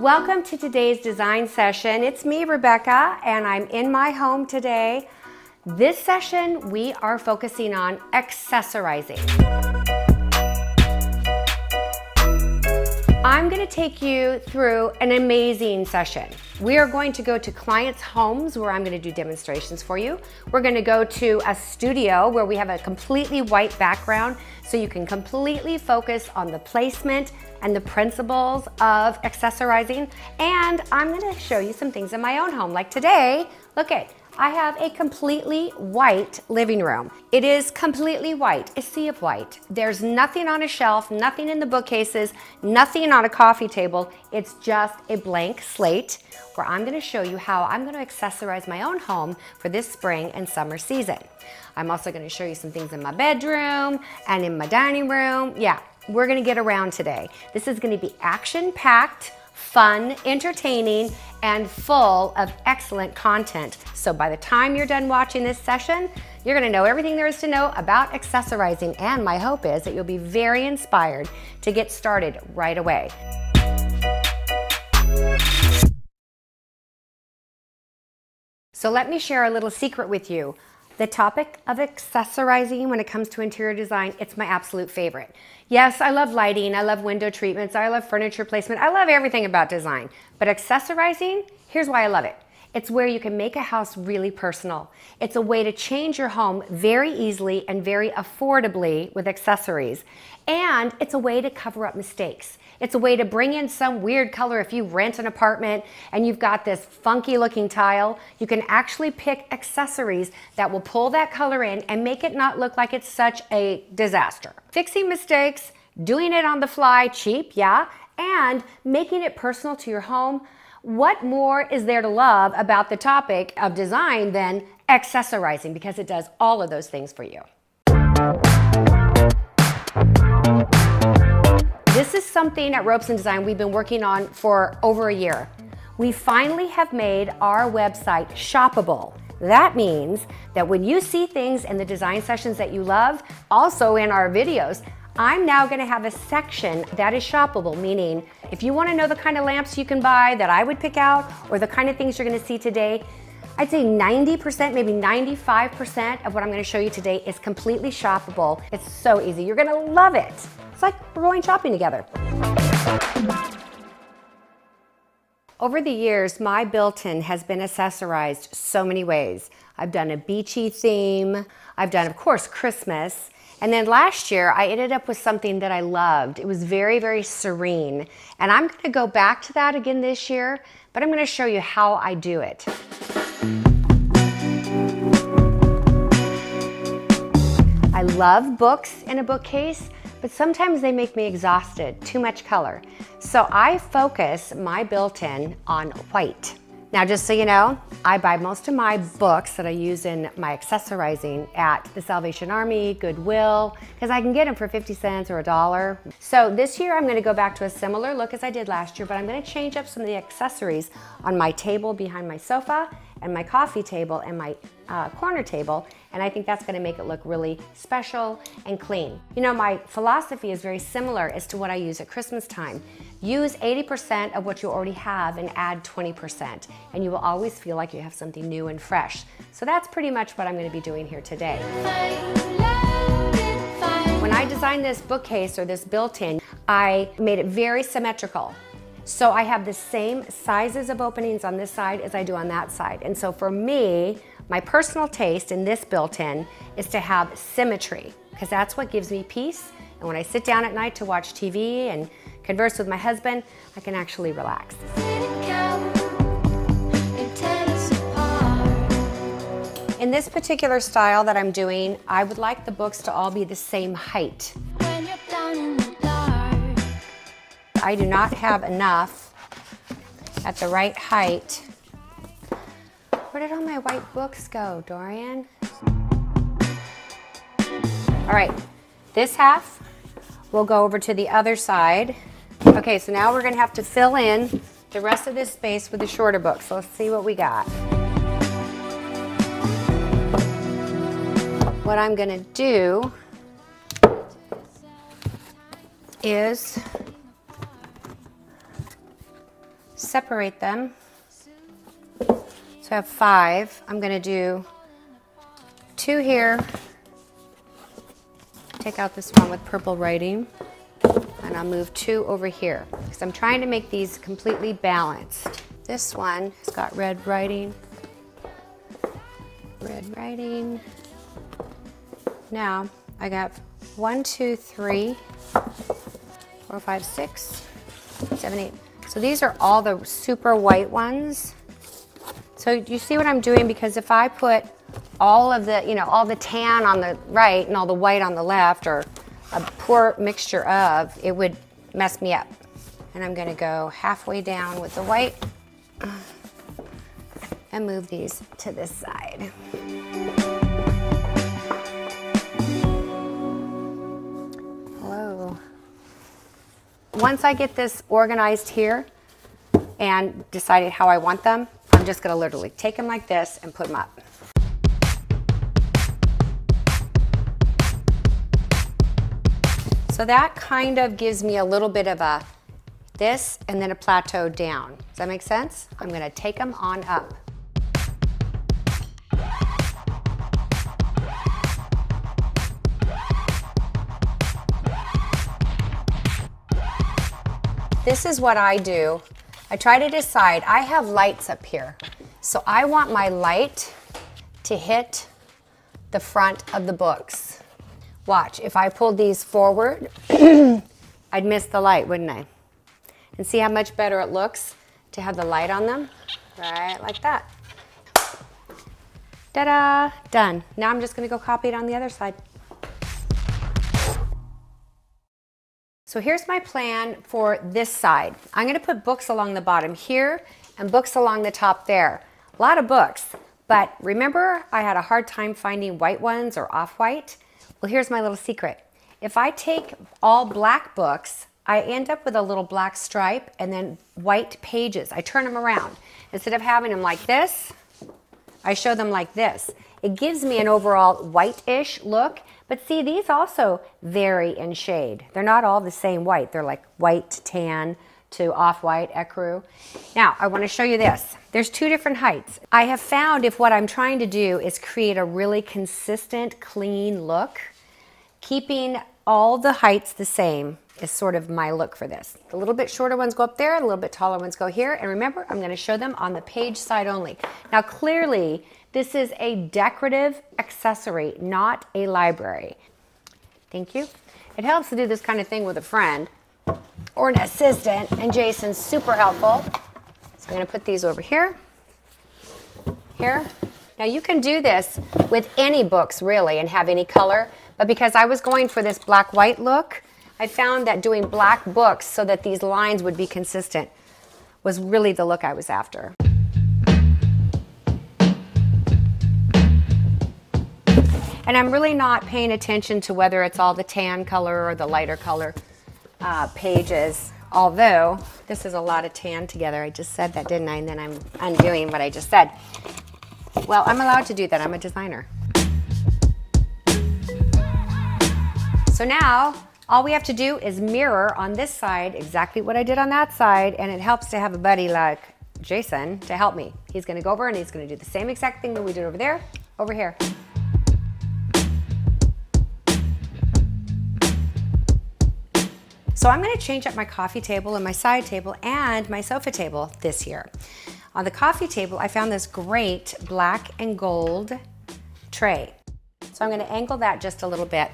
Welcome to today's design session. It's me, Rebecca, and I'm in my home today. This session, we are focusing on accessorizing. I'm going to take you through an amazing session. We are going to go to clients' homes where I'm going to do demonstrations for you. We're going to go to a studio where we have a completely white background so you can completely focus on the placement and the principles of accessorizing. And I'm going to show you some things in my own home. Like today, look at, I have a completely white living room. It is completely white, a sea of white. There's nothing on a shelf, nothing in the bookcases, nothing on a coffee table. It's just a blank slate where I'm gonna show you how I'm gonna accessorize my own home for this spring and summer season. I'm also gonna show you some things in my bedroom and in my dining room. Yeah, we're gonna get around today. This is gonna be action-packed, fun, entertaining, and full of excellent content. So by the time you're done watching this session, you're gonna know everything there is to know about accessorizing, and my hope is that you'll be very inspired to get started right away. So let me share a little secret with you. The topic of accessorizing when it comes to interior design, it's my absolute favorite. Yes, I love lighting, I love window treatments, I love furniture placement, I love everything about design. But accessorizing, here's why I love it. It's where you can make a house really personal. It's a way to change your home very easily and very affordably with accessories. And it's a way to cover up mistakes. It's a way to bring in some weird color. If you rent an apartment and you've got this funky looking tile, you can actually pick accessories that will pull that color in and make it not look like it's such a disaster. Fixing mistakes, doing it on the fly, cheap, yeah, and making it personal to your home. What more is there to love about the topic of design than accessorizing, because it does all of those things for you. This is something at Ropes and Design we've been working on for over a year. We finally have made our website shoppable. That means that when you see things in the design sessions that you love, also in our videos, I'm now going to have a section that is shoppable, meaning if you want to know the kind of lamps you can buy that I would pick out, or the kind of things you're going to see today, I'd say 90%, maybe 95% of what I'm going to show you today is completely shoppable. It's so easy. You're going to love it. It's like we're going shopping together. Over the years, my built-in has been accessorized so many ways. I've done a beachy theme. I've done, of course, Christmas. And then last year, I ended up with something that I loved. It was very, very serene. And I'm going to go back to that again this year, but I'm going to show you how I do it. I love books in a bookcase, but sometimes they make me exhausted, too much color. So I focus my built-in on white. Now, just so you know, I buy most of my books that I use in my accessorizing at the Salvation Army, Goodwill, because I can get them for 50 cents or $1. So this year I'm going to go back to a similar look as I did last year, but I'm going to change up some of the accessories on my table behind my sofa and my coffee table and my corner table, and I think that's going to make it look really special and clean. You know, my philosophy is very similar as to what I use at Christmas time. Use 80% of what you already have and add 20%, and you will always feel like you have something new and fresh. So that's pretty much what I'm going to be doing here today. When I designed this bookcase or this built-in, I made it very symmetrical. So I have the same sizes of openings on this side as I do on that side. And so for me, my personal taste in this built-in is to have symmetry, because that's what gives me peace. And when I sit down at night to watch TV and converse with my husband, I can actually relax. In this particular style that I'm doing, I would like the books to all be the same height. I do not have enough at the right height. Where did all my white books go, Dorian? All right, this half will go over to the other side. Okay, so now we're gonna have to fill in the rest of this space with the shorter books. So let's see what we got. What I'm gonna do is separate them. So I have 5. I'm gonna do 2 here. Take out this one with purple writing. And I'll move 2 over here because I'm trying to make these completely balanced. This one has got red writing. Red writing. Now I got 1, 2, 3, 4, 5, 6, 7, 8. So these are all the super white ones. So you see what I'm doing? Because if I put all of the, all the tan on the right and all the white on the left, or a poor mixture of, it would mess me up. And I'm gonna go halfway down with the white and move these to this side. Hello. Once I get this organized here and decided how I want them, I'm just gonna literally take them like this and put them up. So that kind of gives me a little bit of a this and then a plateau down. Does that make sense? I'm gonna take them on up. This is what I do. I try to decide, I have lights up here. So I want my light to hit the front of the books. Watch, if I pulled these forward, I'd miss the light, wouldn't I? And see how much better it looks to have the light on them? Right, like that. Ta-da, done. Now I'm just gonna go copy it on the other side. So here's my plan for this side. I'm gonna put books along the bottom here and books along the top there. A lot of books, but remember I had a hard time finding white ones or off-white? Well, here's my little secret. If I take all black books, I end up with a little black stripe and then white pages. I turn them around. Instead of having them like this, I show them like this. It gives me an overall white-ish look, but see, these also vary in shade. They're not all the same white. They're like white to tan to off-white, ecru. Now, I want to show you this. There's 2 different heights. I have found if what I'm trying to do is create a really consistent, clean look, keeping all the heights the same is sort of my look for this. The little bit shorter ones go up there, the little bit taller ones go here, and remember, I'm gonna show them on the page side only. Now, clearly, this is a decorative accessory, not a library. Thank you. It helps to do this kind of thing with a friend or an assistant, and Jason's super helpful. So I'm gonna put these over here, here. Now you can do this with any books really and have any color, but because I was going for this black-white look, I found that doing black books so that these lines would be consistent was really the look I was after. And I'm really not paying attention to whether it's all the tan color or the lighter color pages, although this is a lot of tan together. I just said that, didn't I? And then I'm undoing what I just said. Well, I'm allowed to do that. I'm a designer. So now, all we have to do is mirror on this side exactly what I did on that side, and it helps to have a buddy like Jason to help me. He's gonna go over and he's gonna do the same exact thing that we did over there, over here. So I'm gonna change up my coffee table and my side table and my sofa table this year. On the coffee table, I found this great black and gold tray. So I'm gonna angle that just a little bit.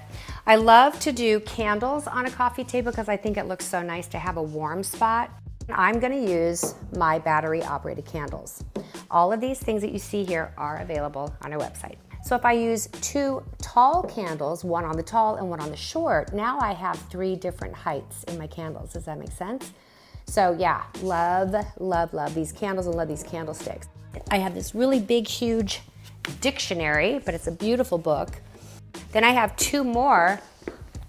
I love to do candles on a coffee table because I think it looks so nice to have a warm spot. I'm gonna use my battery operated candles. All of these things that you see here are available on our website. So if I use 2 tall candles, one on the tall and one on the short, now I have 3 different heights in my candles. Does that make sense? So yeah, love, love, love these candles and love these candlesticks. I have this really big, huge dictionary, but it's a beautiful book. Then I have 2 more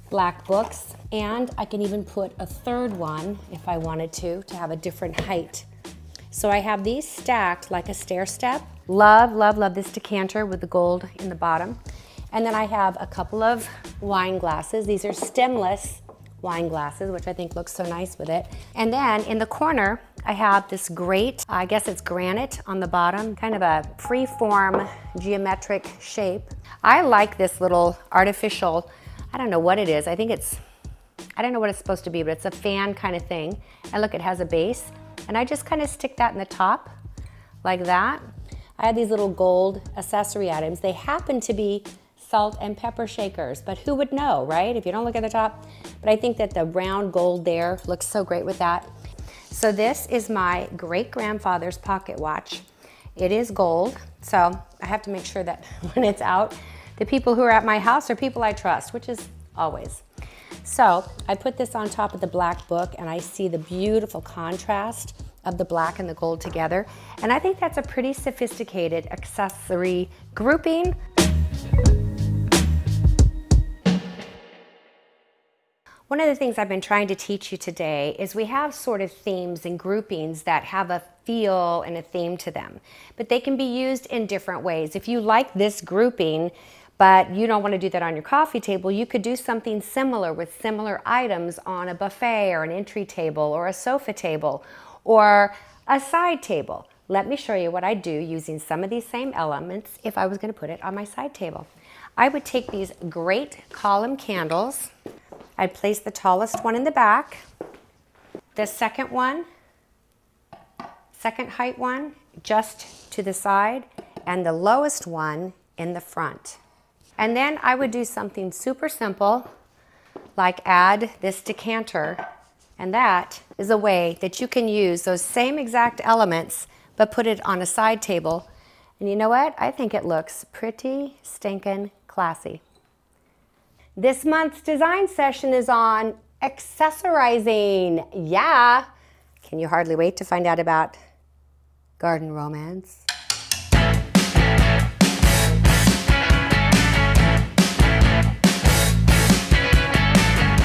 black books, and I can even put a 3rd one if I wanted to have a different height. So I have these stacked like a stair step. Love, love, love this decanter with the gold in the bottom. And then I have a couple of wine glasses. These are stemless wine glasses, which I think looks so nice with it. And then in the corner, I have this great, I guess it's granite on the bottom, kind of a free-form geometric shape. I like this little artificial, I don't know what it is. I think it's, I don't know what it's supposed to be, but it's a fan kind of thing. And look, it has a base. And I just kind of stick that in the top like that. I have these little gold accessory items. They happen to be salt and pepper shakers, but who would know, right? If you don't look at the top. But I think that the round gold there looks so great with that. So this is my great-grandfather's pocket watch. It is gold, so I have to make sure that when it's out, the people who are at my house are people I trust, which is always. So I put this on top of the black book, and I see the beautiful contrast of the black and the gold together. And I think that's a pretty sophisticated accessory grouping. One of the things I've been trying to teach you today is we have sort of themes and groupings that have a feel and a theme to them, but they can be used in different ways. If you like this grouping, but you don't want to do that on your coffee table, you could do something similar with similar items on a buffet or an entry table or a sofa table or a side table. Let me show you what I do using some of these same elements if I was going to put it on my side table. I would take these great column candles. I'd place the tallest one in the back, the second one, second height one just to the side, and the lowest one in the front. And then I would do something super simple, like add this decanter, and that is a way that you can use those same exact elements, but put it on a side table. And you know what? I think it looks pretty stinking classy. This month's design session is on accessorizing. Yeah. Can you hardly wait to find out about garden romance?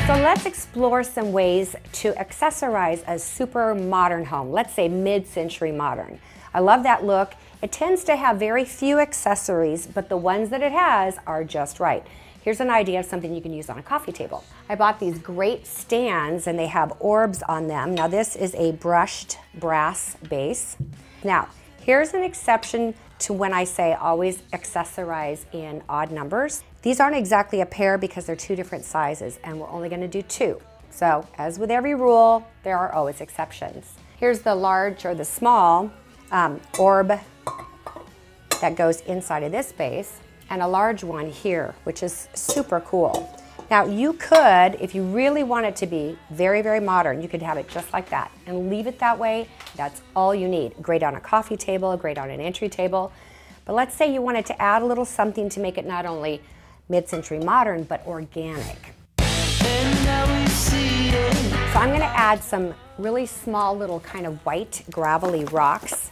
So let's explore some ways to accessorize a super modern home. Let's say mid-century modern. I love that look. It tends to have very few accessories, but the ones that it has are just right. Here's an idea of something you can use on a coffee table. I bought these great stands and they have orbs on them. Now this is a brushed brass base. Now, here's an exception to when I say always accessorize in odd numbers. These aren't exactly a pair because they're two different sizes and we're only gonna do two. So as with every rule, there are always exceptions. Here's the large or the small orb that goes inside of this base, and a large one here, which is super cool. Now you could, if you really want it to be very, very modern, you could have it just like that and leave it that way. That's all you need. Great on a coffee table, great on an entry table. But let's say you wanted to add a little something to make it not only mid-century modern, but organic. So I'm gonna add some really small little kind of white gravelly rocks.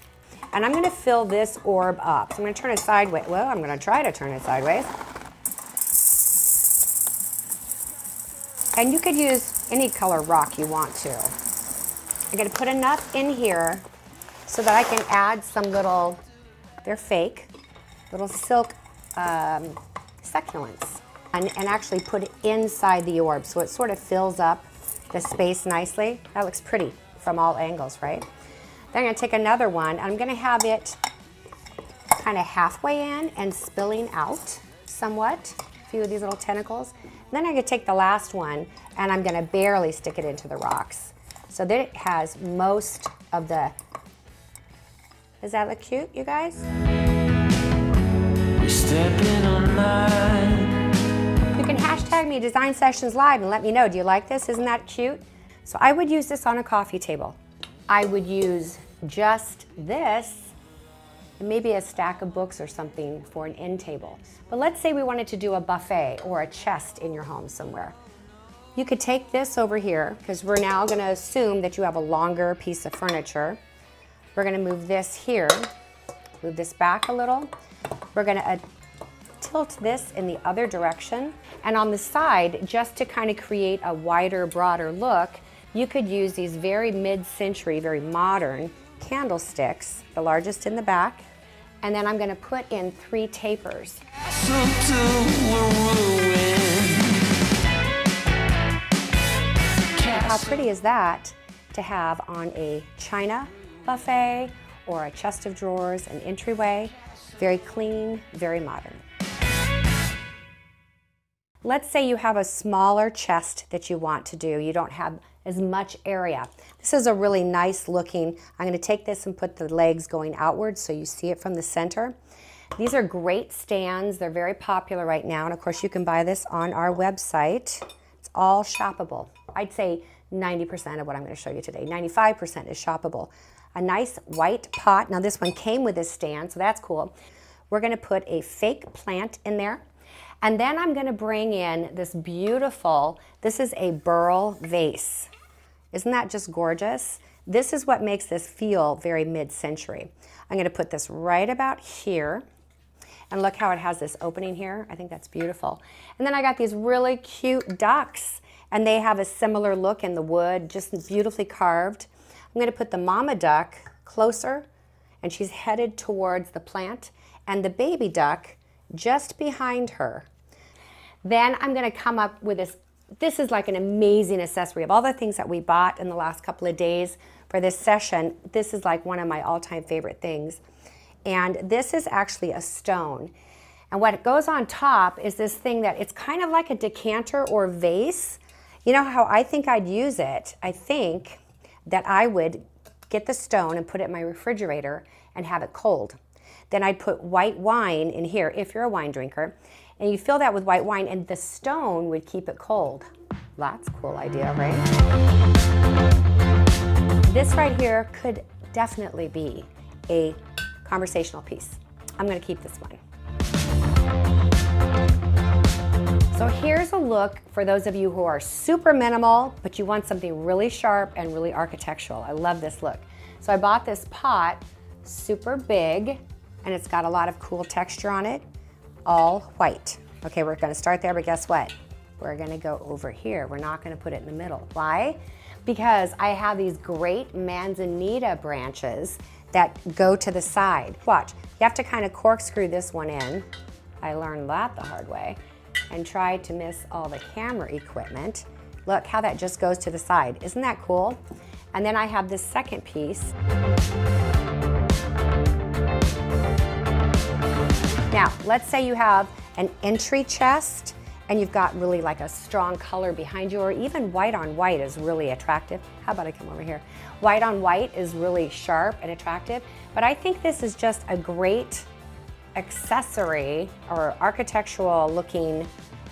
And I'm gonna fill this orb up. So I'm gonna turn it sideways. Well, I'm gonna try to turn it sideways. And you could use any color rock you want to. I'm gonna put enough in here so that I can add some little, they're fake, little silk succulents. And actually put it inside the orb so it sort of fills up the space nicely. That looks pretty from all angles, right? Then I'm gonna take another one, and I'm gonna have it kind of halfway in and spilling out somewhat, a few of these little tentacles. And then I'm gonna take the last one, and I'm gonna barely stick it into the rocks so that it has most of the, does that look cute, you guys? We're stepping on line. You can hashtag me Design Sessions Live and let me know, do you like this? Isn't that cute? So I would use this on a coffee table. I would use just this, and maybe a stack of books or something for an end table. But let's say we wanted to do a buffet or a chest in your home somewhere. You could take this over here, because we're now gonna assume that you have a longer piece of furniture. We're gonna move this here, move this back a little. We're gonna tilt this in the other direction. And on the side, just to kind of create a wider, broader look, you could use these very mid-century, very modern candlesticks, the largest in the back. And then I'm gonna put in 3 tapers. How pretty is that? to have on a china buffet or a chest of drawers, an entryway. Very clean, very modern. Let's say you have a smaller chest that you want to do. You don't have as much area. This is a really nice looking, I'm going to take this and put the legs going outward so you see it from the center. These are great stands. They're very popular right now, and of course you can buy this on our website. It's all shoppable. I'd say 90% of what I'm going to show you today, 95% is shoppable. A nice white pot. Now this one came with this stand, so that's cool. We're going to put a fake plant in there. And then I'm going to bring in this beautiful, this is a burl vase. Isn't that just gorgeous? This is what makes this feel very mid-century. I'm going to put this right about here. And look how it has this opening here. I think that's beautiful. And then I got these really cute ducks. And they have a similar look in the wood, just beautifully carved. I'm going to put the mama duck closer, and she's headed towards the plant. And the baby duck just behind her. Then I'm going to come up with this. This is like an amazing accessory. Of all the things that we bought in the last couple of days for this session, this is like one of my all-time favorite things. And this is actually a stone. And what goes on top is this thing that it's kind of like a decanter or vase. You know how I think I'd use it? I think that I would get the stone and put it in my refrigerator and have it cold. Then I'd put white wine in here, if you're a wine drinker, and you fill that with white wine, and the stone would keep it cold. That's a cool idea, right? This right here could definitely be a conversational piece. I'm going to keep this one. So here's a look for those of you who are super minimal, but you want something really sharp and really architectural. I love this look. So I bought this pot, super big, and it's got a lot of cool texture on it, all white. Okay, we're gonna start there, but guess what? We're gonna go over here. We're not gonna put it in the middle. Why? Because I have these great manzanita branches that go to the side. Watch, you have to kind of corkscrew this one in. I learned that the hard way. And try to miss all the camera equipment. Look how that just goes to the side. Isn't that cool? And then I have this second piece. Now, let's say you have an entry chest and you've got really like a strong color behind you, or even white on white is really attractive. How about I come over here? White on white is really sharp and attractive, but I think this is just a great accessory or architectural looking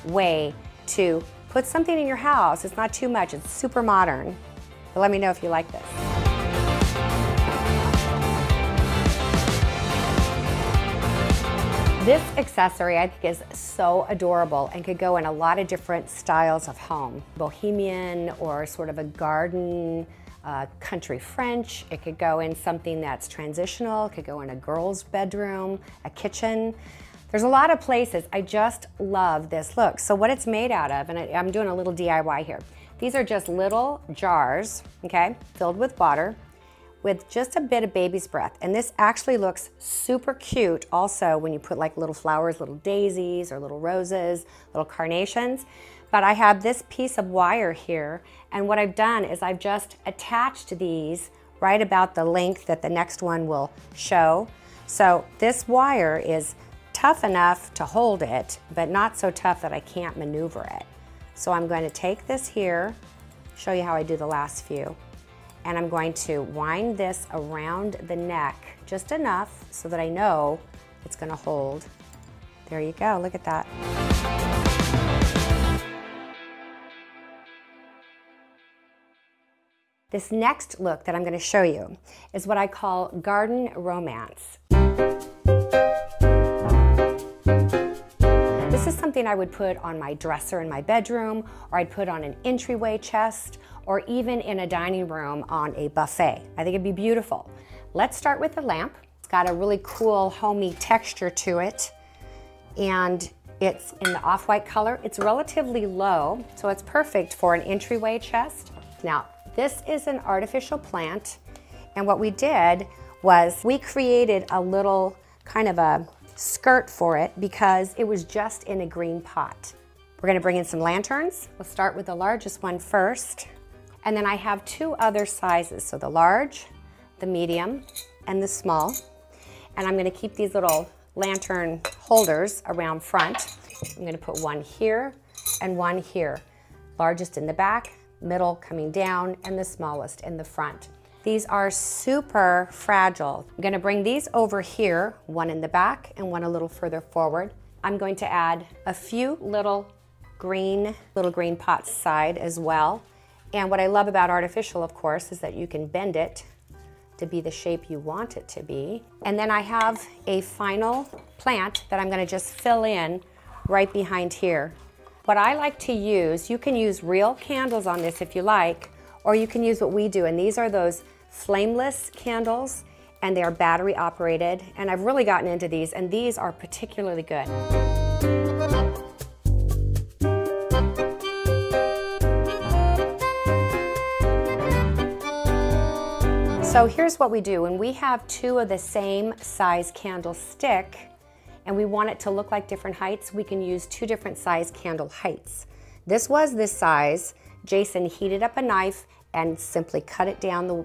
way to put something in your house. It's not too much, it's super modern. But let me know if you like this. This accessory I think is so adorable and could go in a lot of different styles of home. Bohemian or sort of a garden, country French. It could go in something that's transitional. It could go in a girl's bedroom, a kitchen. There's a lot of places. I just love this look. So what it's made out of, and I'm doing a little DIY here. These are just little jars, okay, filled with water with just a bit of baby's breath. And this actually looks super cute also when you put like little flowers, little daisies or little roses, little carnations. But I have this piece of wire here, and what I've done is I've just attached these right about the length that the next one will show. So this wire is tough enough to hold it, but not so tough that I can't maneuver it. So I'm going to take this here, show you how I do the last few, and I'm going to wind this around the neck just enough so that I know it's going to hold. There you go, look at that. This next look that I'm going to show you is what I call garden romance. This is something I would put on my dresser in my bedroom, or I'd put on an entryway chest, or even in a dining room on a buffet. I think it'd be beautiful. Let's start with the lamp. It's got a really cool homey texture to it, and it's in the off-white color. It's relatively low, so it's perfect for an entryway chest. Now, this is an artificial plant, and what we did was we created a little kind of a skirt for it because it was just in a green pot. We're going to bring in some lanterns. We'll start with the largest one first. And then I have two other sizes, so the large, the medium, and the small. And I'm gonna keep these little lantern holders around front. I'm gonna put one here and one here. Largest in the back, middle coming down, and the smallest in the front. These are super fragile. I'm gonna bring these over here, one in the back and one a little further forward. I'm going to add a few little green pots side as well. And what I love about artificial, of course, is that you can bend it to be the shape you want it to be. And then I have a final plant that I'm gonna just fill in right behind here. What I like to use, you can use real candles on this if you like, or you can use what we do, and these are those flameless candles, and they are battery operated, and I've really gotten into these, and these are particularly good. So here's what we do. When we have two of the same size candlestick and we want it to look like different heights, we can use two different size candle heights. This was this size. Jason heated up a knife and simply cut it down the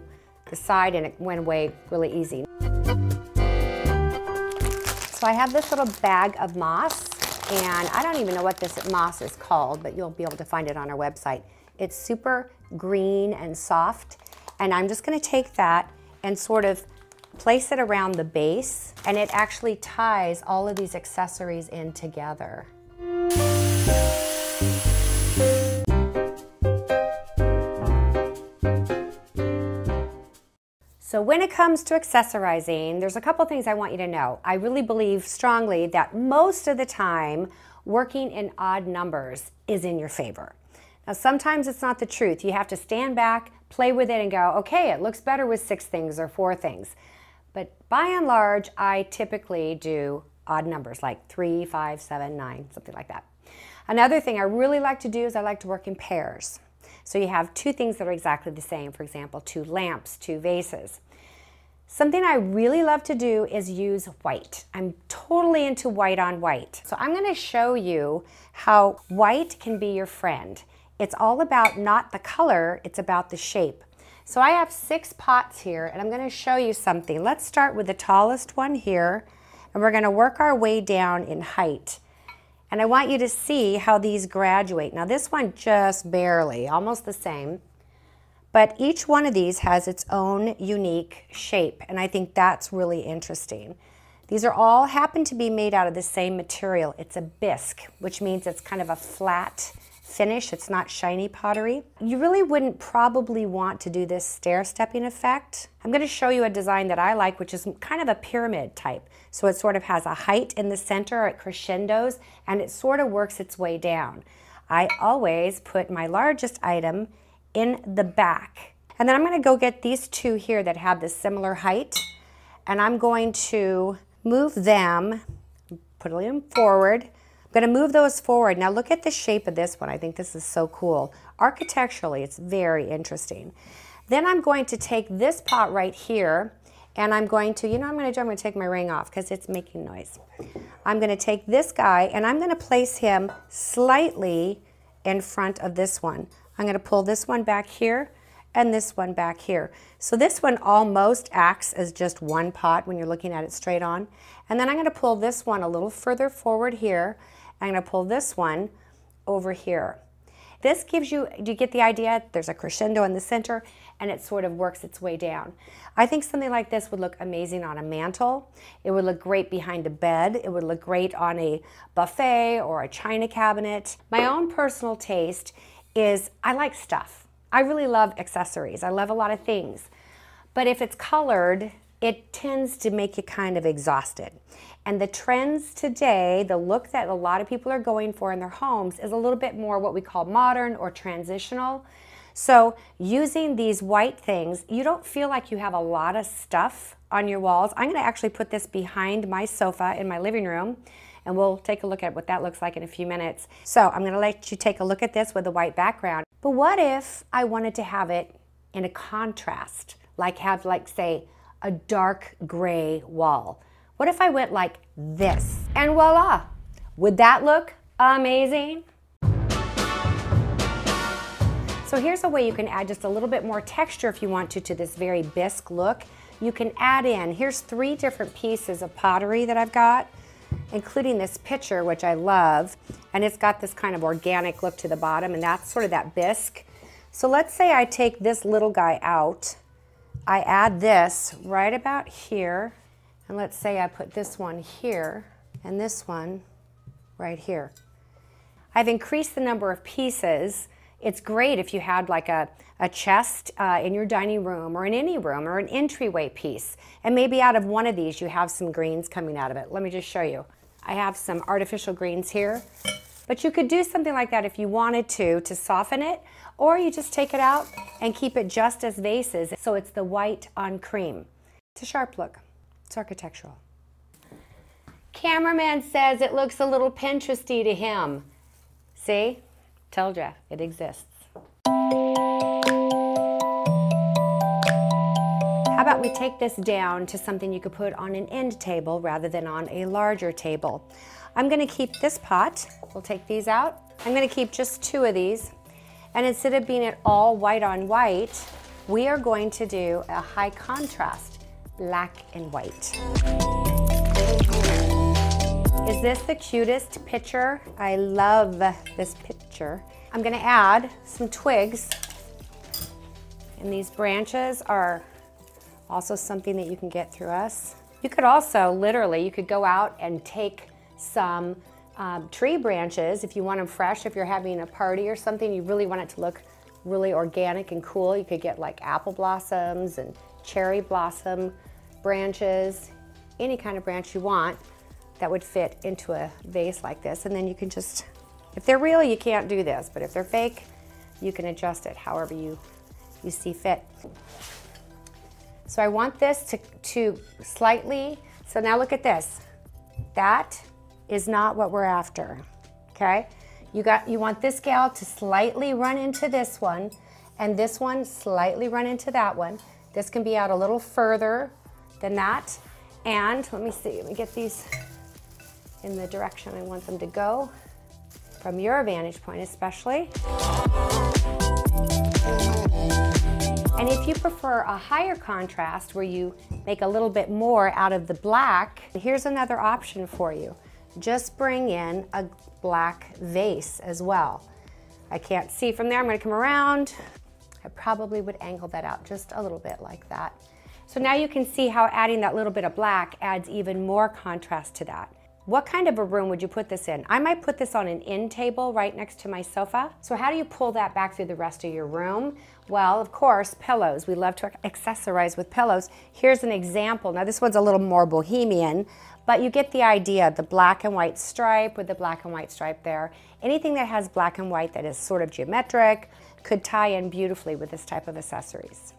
side, and it went away really easy. So I have this little bag of moss, and I don't even know what this moss is called, but you'll be able to find it on our website. It's super green and soft. And I'm just gonna take that and sort of place it around the base, and it actually ties all of these accessories in together. So when it comes to accessorizing, there's a couple things I want you to know. I really believe strongly that most of the time, working in odd numbers is in your favor. Now, sometimes it's not the truth. You have to stand back, play with it, and go, okay, it looks better with 6 things or 4 things. But by and large, I typically do odd numbers like 3, 5, 7, 9, something like that. Another thing I really like to do is I like to work in pairs. So you have 2 things that are exactly the same. For example, 2 lamps, 2 vases. Something I really love to do is use white. I'm totally into white on white. So I'm going to show you how white can be your friend. It's all about not the color, it's about the shape. So I have 6 pots here, and I'm going to show you something. Let's start with the tallest one here, and we're going to work our way down in height. And I want you to see how these graduate. Now this one just barely, almost the same, but each one of these has its own unique shape, and I think that's really interesting. These are all happen to be made out of the same material. It's a bisque, which means it's kind of a flat finish. It's not shiny pottery. You really wouldn't probably want to do this stair-stepping effect. I'm going to show you a design that I like, which is kind of a pyramid type. So it sort of has a height in the center, it crescendos, and it sort of works its way down. I always put my largest item in the back. And then I'm going to go get these 2 here that have this similar height, and I'm going to move them, put them forward. I'm going to move those forward. Now look at the shape of this one. I think this is so cool. Architecturally, it's very interesting. Then I'm going to take this pot right here, and I'm going to, you know what I'm going to take my ring off because it's making noise. I'm going to take this guy, and I'm going to place him slightly in front of this one. I'm going to pull this one back here and this one back here. So this one almost acts as just one pot when you're looking at it straight on. And then I'm going to pull this one a little further forward here. I'm going to pull this one over here. This gives you, do you get the idea? There's a crescendo in the center, and it sort of works its way down. I think something like this would look amazing on a mantle. It would look great behind a bed. It would look great on a buffet or a china cabinet. My own personal taste is I like stuff. I really love accessories. I love a lot of things. But if it's colored, it tends to make you kind of exhausted. And the trends today, the look that a lot of people are going for in their homes is a little bit more what we call modern or transitional. So using these white things, you don't feel like you have a lot of stuff on your walls. I'm going to actually put this behind my sofa in my living room, and we'll take a look at what that looks like in a few minutes. So I'm going to let you take a look at this with a white background. But what if I wanted to have it in a contrast, like have, like, say, a dark gray wall? What if I went like this? And voila! Would that look amazing? So here's a way you can add just a little bit more texture if you want to this very bisque look. You can add in, here's 3 different pieces of pottery that I've got, including this pitcher, which I love, and it's got this kind of organic look to the bottom, and that's sort of that bisque. So let's say I take this little guy out, I add this right about here, and let's say I put this one here, and this one right here. I've increased the number of pieces. It's great if you had like a chest in your dining room or in any room or an entryway piece. And maybe out of one of these you have some greens coming out of it. Let me just show you. I have some artificial greens here. But you could do something like that if you wanted to soften it, or you just take it out and keep it just as vases. So it's the white on cream. It's a sharp look. It's architectural. Cameraman says it looks a little Pinteresty to him. See? Told ya, it exists. How about we take this down to something you could put on an end table rather than on a larger table. I'm gonna keep this pot, we'll take these out. I'm gonna keep just 2 of these, and instead of being it all white on white, we are going to do a high contrast, black and white. Is this the cutest picture? I love this picture. I'm gonna add some twigs, and these branches are also something that you can get through us. You could also, literally, you could go out and take some tree branches if you want them fresh, if you're having a party or something, you really want it to look really organic and cool. You could get like apple blossoms and cherry blossom branches, any kind of branch you want that would fit into a vase like this. And then you can just, if they're real, you can't do this, but if they're fake, you can adjust it however you see fit. So I want this to slightly, so now look at this. That is not what we're after, okay? You want this gal to slightly run into this one, and this one slightly run into that one. This can be out a little further than that. And let me see, let me get these in the direction I want them to go, from your vantage point especially. And if you prefer a higher contrast where you make a little bit more out of the black, here's another option for you. Just bring in a black vase as well. I can't see from there, I'm gonna come around. I probably would angle that out just a little bit like that. So now you can see how adding that little bit of black adds even more contrast to that. What kind of a room would you put this in? I might put this on an end table right next to my sofa. So how do you pull that back through the rest of your room? Well, of course, pillows. We love to accessorize with pillows. Here's an example. Now this one's a little more bohemian, but you get the idea. The black and white stripe with the black and white stripe there. Anything that has black and white that is sort of geometric could tie in beautifully with this type of accessories.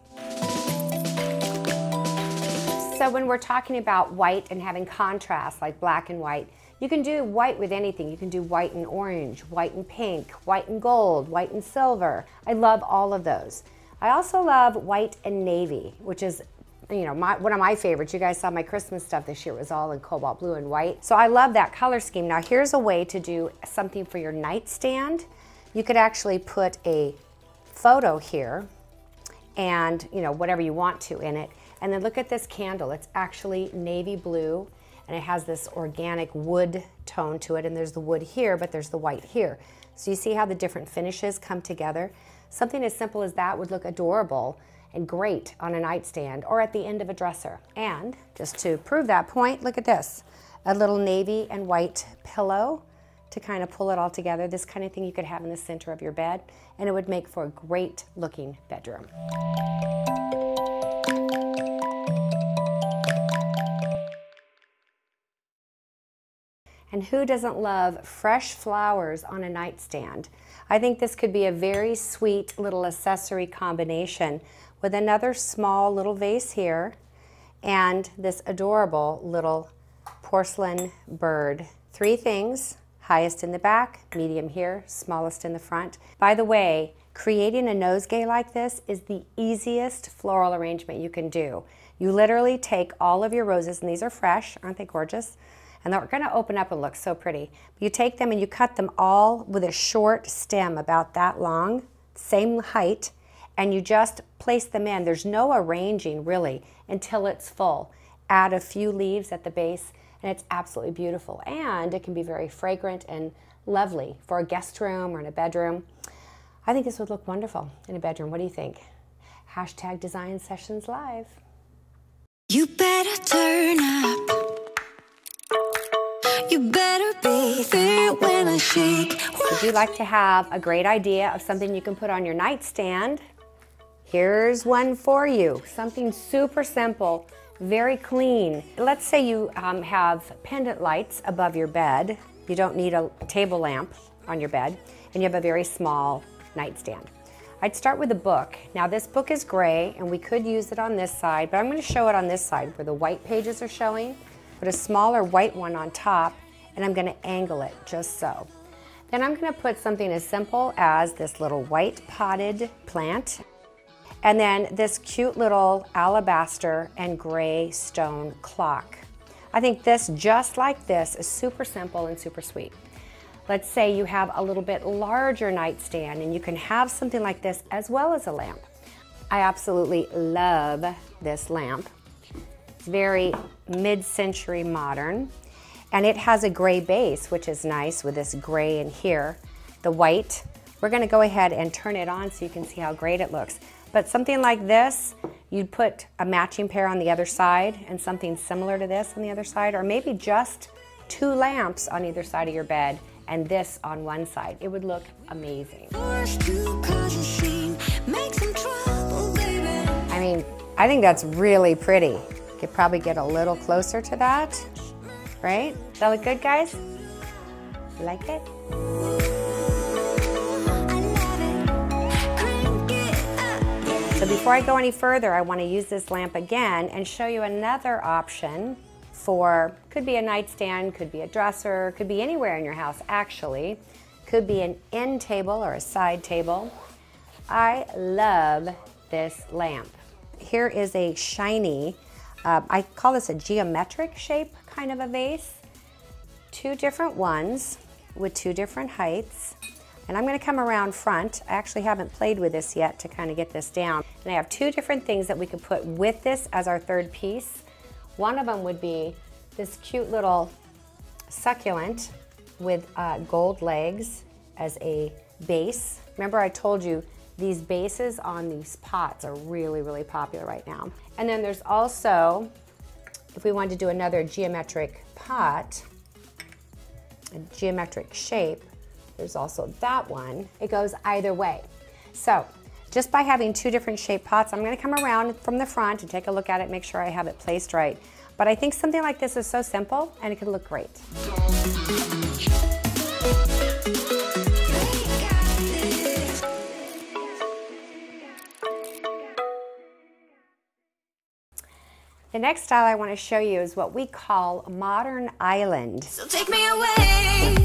So when we're talking about white and having contrast like black and white, you can do white with anything. You can do white and orange, white and pink, white and gold, white and silver. I love all of those. I also love white and navy, which is, you know, one of my favorites. You guys saw my Christmas stuff this year. It was all in cobalt blue and white. So I love that color scheme. Now here's a way to do something for your nightstand. You could actually put a photo here and, you know, whatever you want to in it. And then look at this candle. It's actually navy blue, and it has this organic wood tone to it, and there's the wood here, but there's the white here. So you see how the different finishes come together? Something as simple as that would look adorable and great on a nightstand or at the end of a dresser. And just to prove that point, look at this. A little navy and white pillow to kind of pull it all together. This kind of thing you could have in the center of your bed, and it would make for a great looking bedroom. And who doesn't love fresh flowers on a nightstand? I think this could be a very sweet little accessory combination with another small little vase here and this adorable little porcelain bird. 3 things, highest in the back, medium here, smallest in the front. By the way, creating a nosegay like this is the easiest floral arrangement you can do. You literally take all of your roses, and these are fresh, aren't they gorgeous? And they're going to open up and look so pretty. You take them and you cut them all with a short stem about that long, same height, and you just place them in. There's no arranging really until it's full. Add a few leaves at the base, and it's absolutely beautiful. And it can be very fragrant and lovely for a guest room or in a bedroom. I think this would look wonderful in a bedroom. What do you think? Hashtag Design Sessions Live. You better turn up. You better be there when I shake. Would you like to have a great idea of something you can put on your nightstand? Here's one for you. Something super simple, very clean. Let's say you have pendant lights above your bed. You don't need a table lamp on your bed, and you have a very small nightstand. I'd start with a book. Now this book is gray, and we could use it on this side, but I'm going to show it on this side where the white pages are showing. Put a smaller white one on top, and I'm going to angle it just so. Then I'm going to put something as simple as this little white potted plant, and then this cute little alabaster and gray stone clock. I think this, just like this, is super simple and super sweet. Let's say you have a little bit larger nightstand and you can have something like this as well as a lamp. I absolutely love this lamp. It's very mid-century modern, and it has a gray base, which is nice with this gray in here. The white, we're gonna go ahead and turn it on so you can see how great it looks. But something like this, you'd put a matching pair on the other side and something similar to this on the other side, or maybe just 2 lamps on either side of your bed and this on one side. It would look amazing. I mean, I think that's really pretty. Could probably get a little closer to that, right? Does that look good, guys? You like it? So before I go any further, I want to use this lamp again and show you another option for, could be a nightstand, could be a dresser, could be anywhere in your house actually. Could be an end table or a side table. I love this lamp. Here is a shiny, I call this a geometric shape kind of a vase. 2 different ones with 2 different heights. And I'm going to come around front. I actually haven't played with this yet to kind of get this down. And I have 2 different things that we could put with this as our third piece. One of them would be this cute little succulent with gold legs as a base. Remember I told you these bases on these pots are really, really popular right now. And then there's also, if we wanted to do another geometric pot, a geometric shape, there's also that one. It goes either way. So just by having 2 different shaped pots, I'm going to come around from the front and take a look at it, make sure I have it placed right. But I think something like this is so simple and it could look great. The next style I want to show you is what we call modern island. So take me away,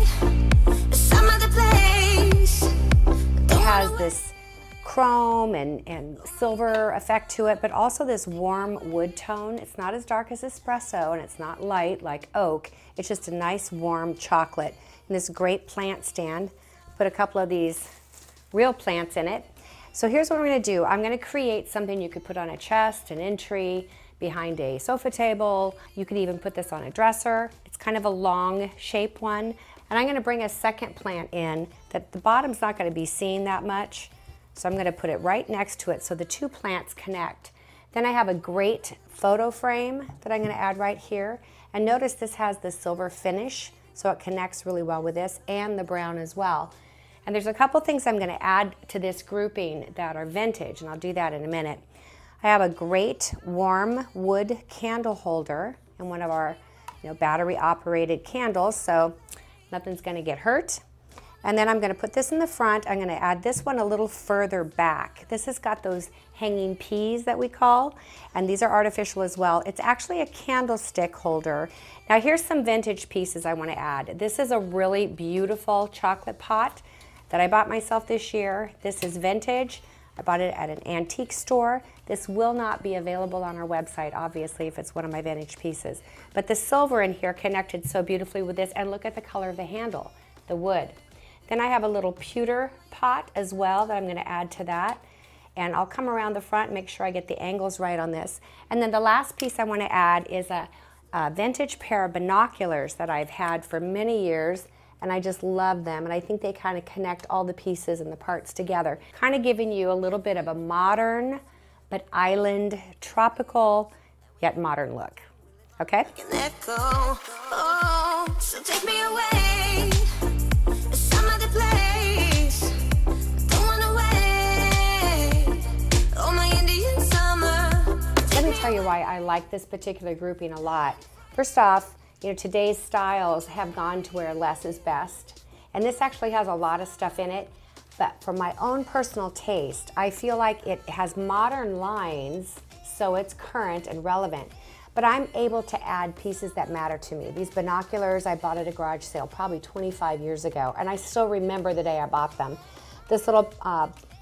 some other place. It has this chrome and silver effect to it, but also this warm wood tone. It's not as dark as espresso and it's not light like oak. It's just a nice warm chocolate. And this great plant stand. Put a couple of these real plants in it. So here's what we're going to do. I'm going to create something you could put on a chest, an entry, behind a sofa table. You could even put this on a dresser. It's kind of a long shape one. And I'm going to bring a second plant in that the bottom's not going to be seen that much. So I'm going to put it right next to it so the 2 plants connect. Then I have a great photo frame that I'm going to add right here. And notice this has the silver finish, so it connects really well with this, and the brown as well. And there's a couple things I'm going to add to this grouping that are vintage, and I'll do that in a minute. I have a great warm wood candle holder and one of our battery operated candles, so nothing's going to get hurt. And then I'm going to put this in the front. I'm going to add this one a little further back. This has got those hanging peas that we call, and these are artificial as well. It's actually a candlestick holder. Now here's some vintage pieces I want to add. This is a really beautiful chocolate pot that I bought myself this year. This is vintage. I bought it at an antique store. This will not be available on our website, obviously, if it's one of my vintage pieces. But the silver in here connected so beautifully with this, and look at the color of the handle, the wood. Then I have a little pewter pot as well that I'm going to add to that. And I'll come around the front and make sure I get the angles right on this. And then the last piece I want to add is a vintage pair of binoculars that I've had for many years, and I just love them. And I think they kind of connect all the pieces and the parts together, kind of giving you a little bit of a modern but island, tropical yet modern look. Okay? Let go. Oh, so take me away to some other place. Don't wanna wait. Oh, my Indian summer. Let me tell you why I like this particular grouping a lot. First off, you know, today's styles have gone to where less is best. And this actually has a lot of stuff in it. But for my own personal taste, I feel like it has modern lines, so it's current and relevant. But I'm able to add pieces that matter to me. These binoculars I bought at a garage sale probably 25 years ago, and I still remember the day I bought them. This little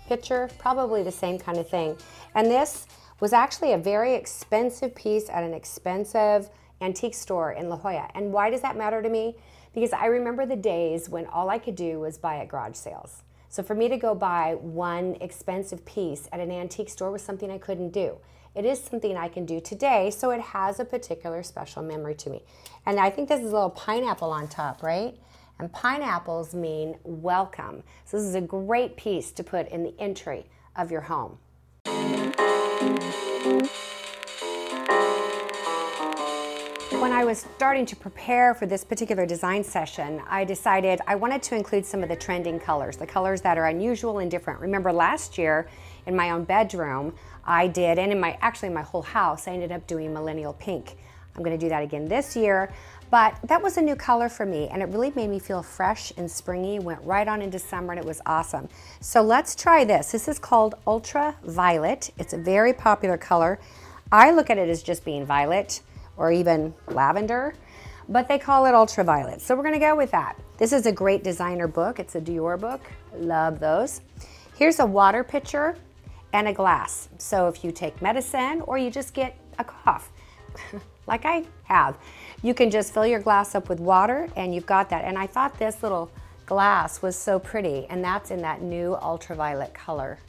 picture, probably the same kind of thing. And this was actually a very expensive piece at an expensive antique store in La Jolla. And why does that matter to me? Because I remember the days when all I could do was buy at garage sales. So for me to go buy one expensive piece at an antique store was something I couldn't do. It is something I can do today, so it has a particular special memory to me. And I think this is a little pineapple on top, right? And pineapples mean welcome. So this is a great piece to put in the entry of your home. When I was starting to prepare for this particular design session, I decided I wanted to include some of the trending colors, the colors that are unusual and different. Remember last year in my own bedroom, I did, and in my whole house, I ended up doing millennial pink. I'm gonna do that again this year, but that was a new color for me, and it really made me feel fresh and springy, went right on into summer, and it was awesome. So let's try this. This is called Ultraviolet. It's a very popular color. I look at it as just being violet, or even lavender, but they call it ultraviolet. So we're gonna go with that. This is a great designer book. It's a Dior book, love those. Here's a water pitcher and a glass. So if you take medicine or you just get a cough, like I have, you can just fill your glass up with water and you've got that. And I thought this little glass was so pretty, and that's in that new ultraviolet color.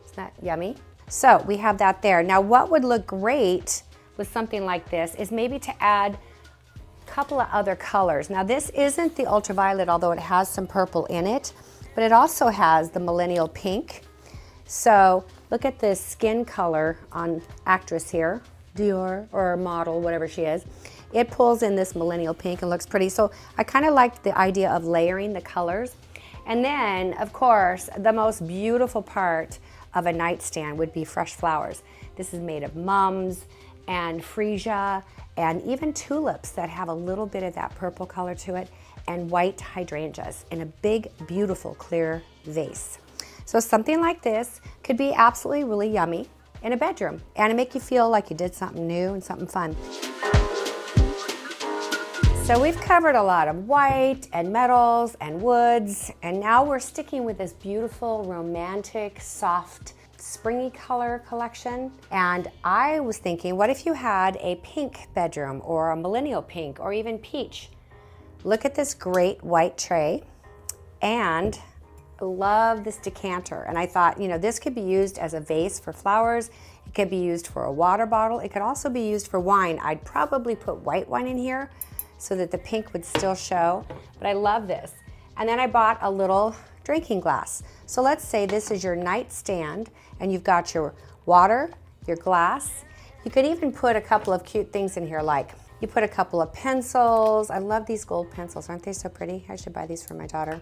Isn't that yummy? So we have that there. Now what would look great with something like this is maybe to add a couple of other colors. Now this isn't the ultraviolet, although it has some purple in it, but it also has the millennial pink. So look at this skin color on actress here, Dior, or model, whatever she is. It pulls in this millennial pink and looks pretty. So I kind of like the idea of layering the colors. And then, of course, the most beautiful part of a nightstand would be fresh flowers. This is made of mums and freesia, and even tulips that have a little bit of that purple color to it, and white hydrangeas in a big, beautiful, clear vase. So something like this could be absolutely really yummy in a bedroom, and it make you feel like you did something new and something fun. So we've covered a lot of white and metals and woods, and now we're sticking with this beautiful, romantic, soft, springy color collection. And I was thinking, what if you had a pink bedroom, or a millennial pink, or even peach? Look at this great white tray, and I love this decanter. And I thought, you know, this could be used as a vase for flowers. It could be used for a water bottle. It could also be used for wine. I'd probably put white wine in here so that the pink would still show, but I love this. And then I bought a little drinking glass. So let's say this is your nightstand, and you've got your water, your glass. You could even put a couple of cute things in here, like you put a couple of pencils. I love these gold pencils. Aren't they so pretty? I should buy these for my daughter.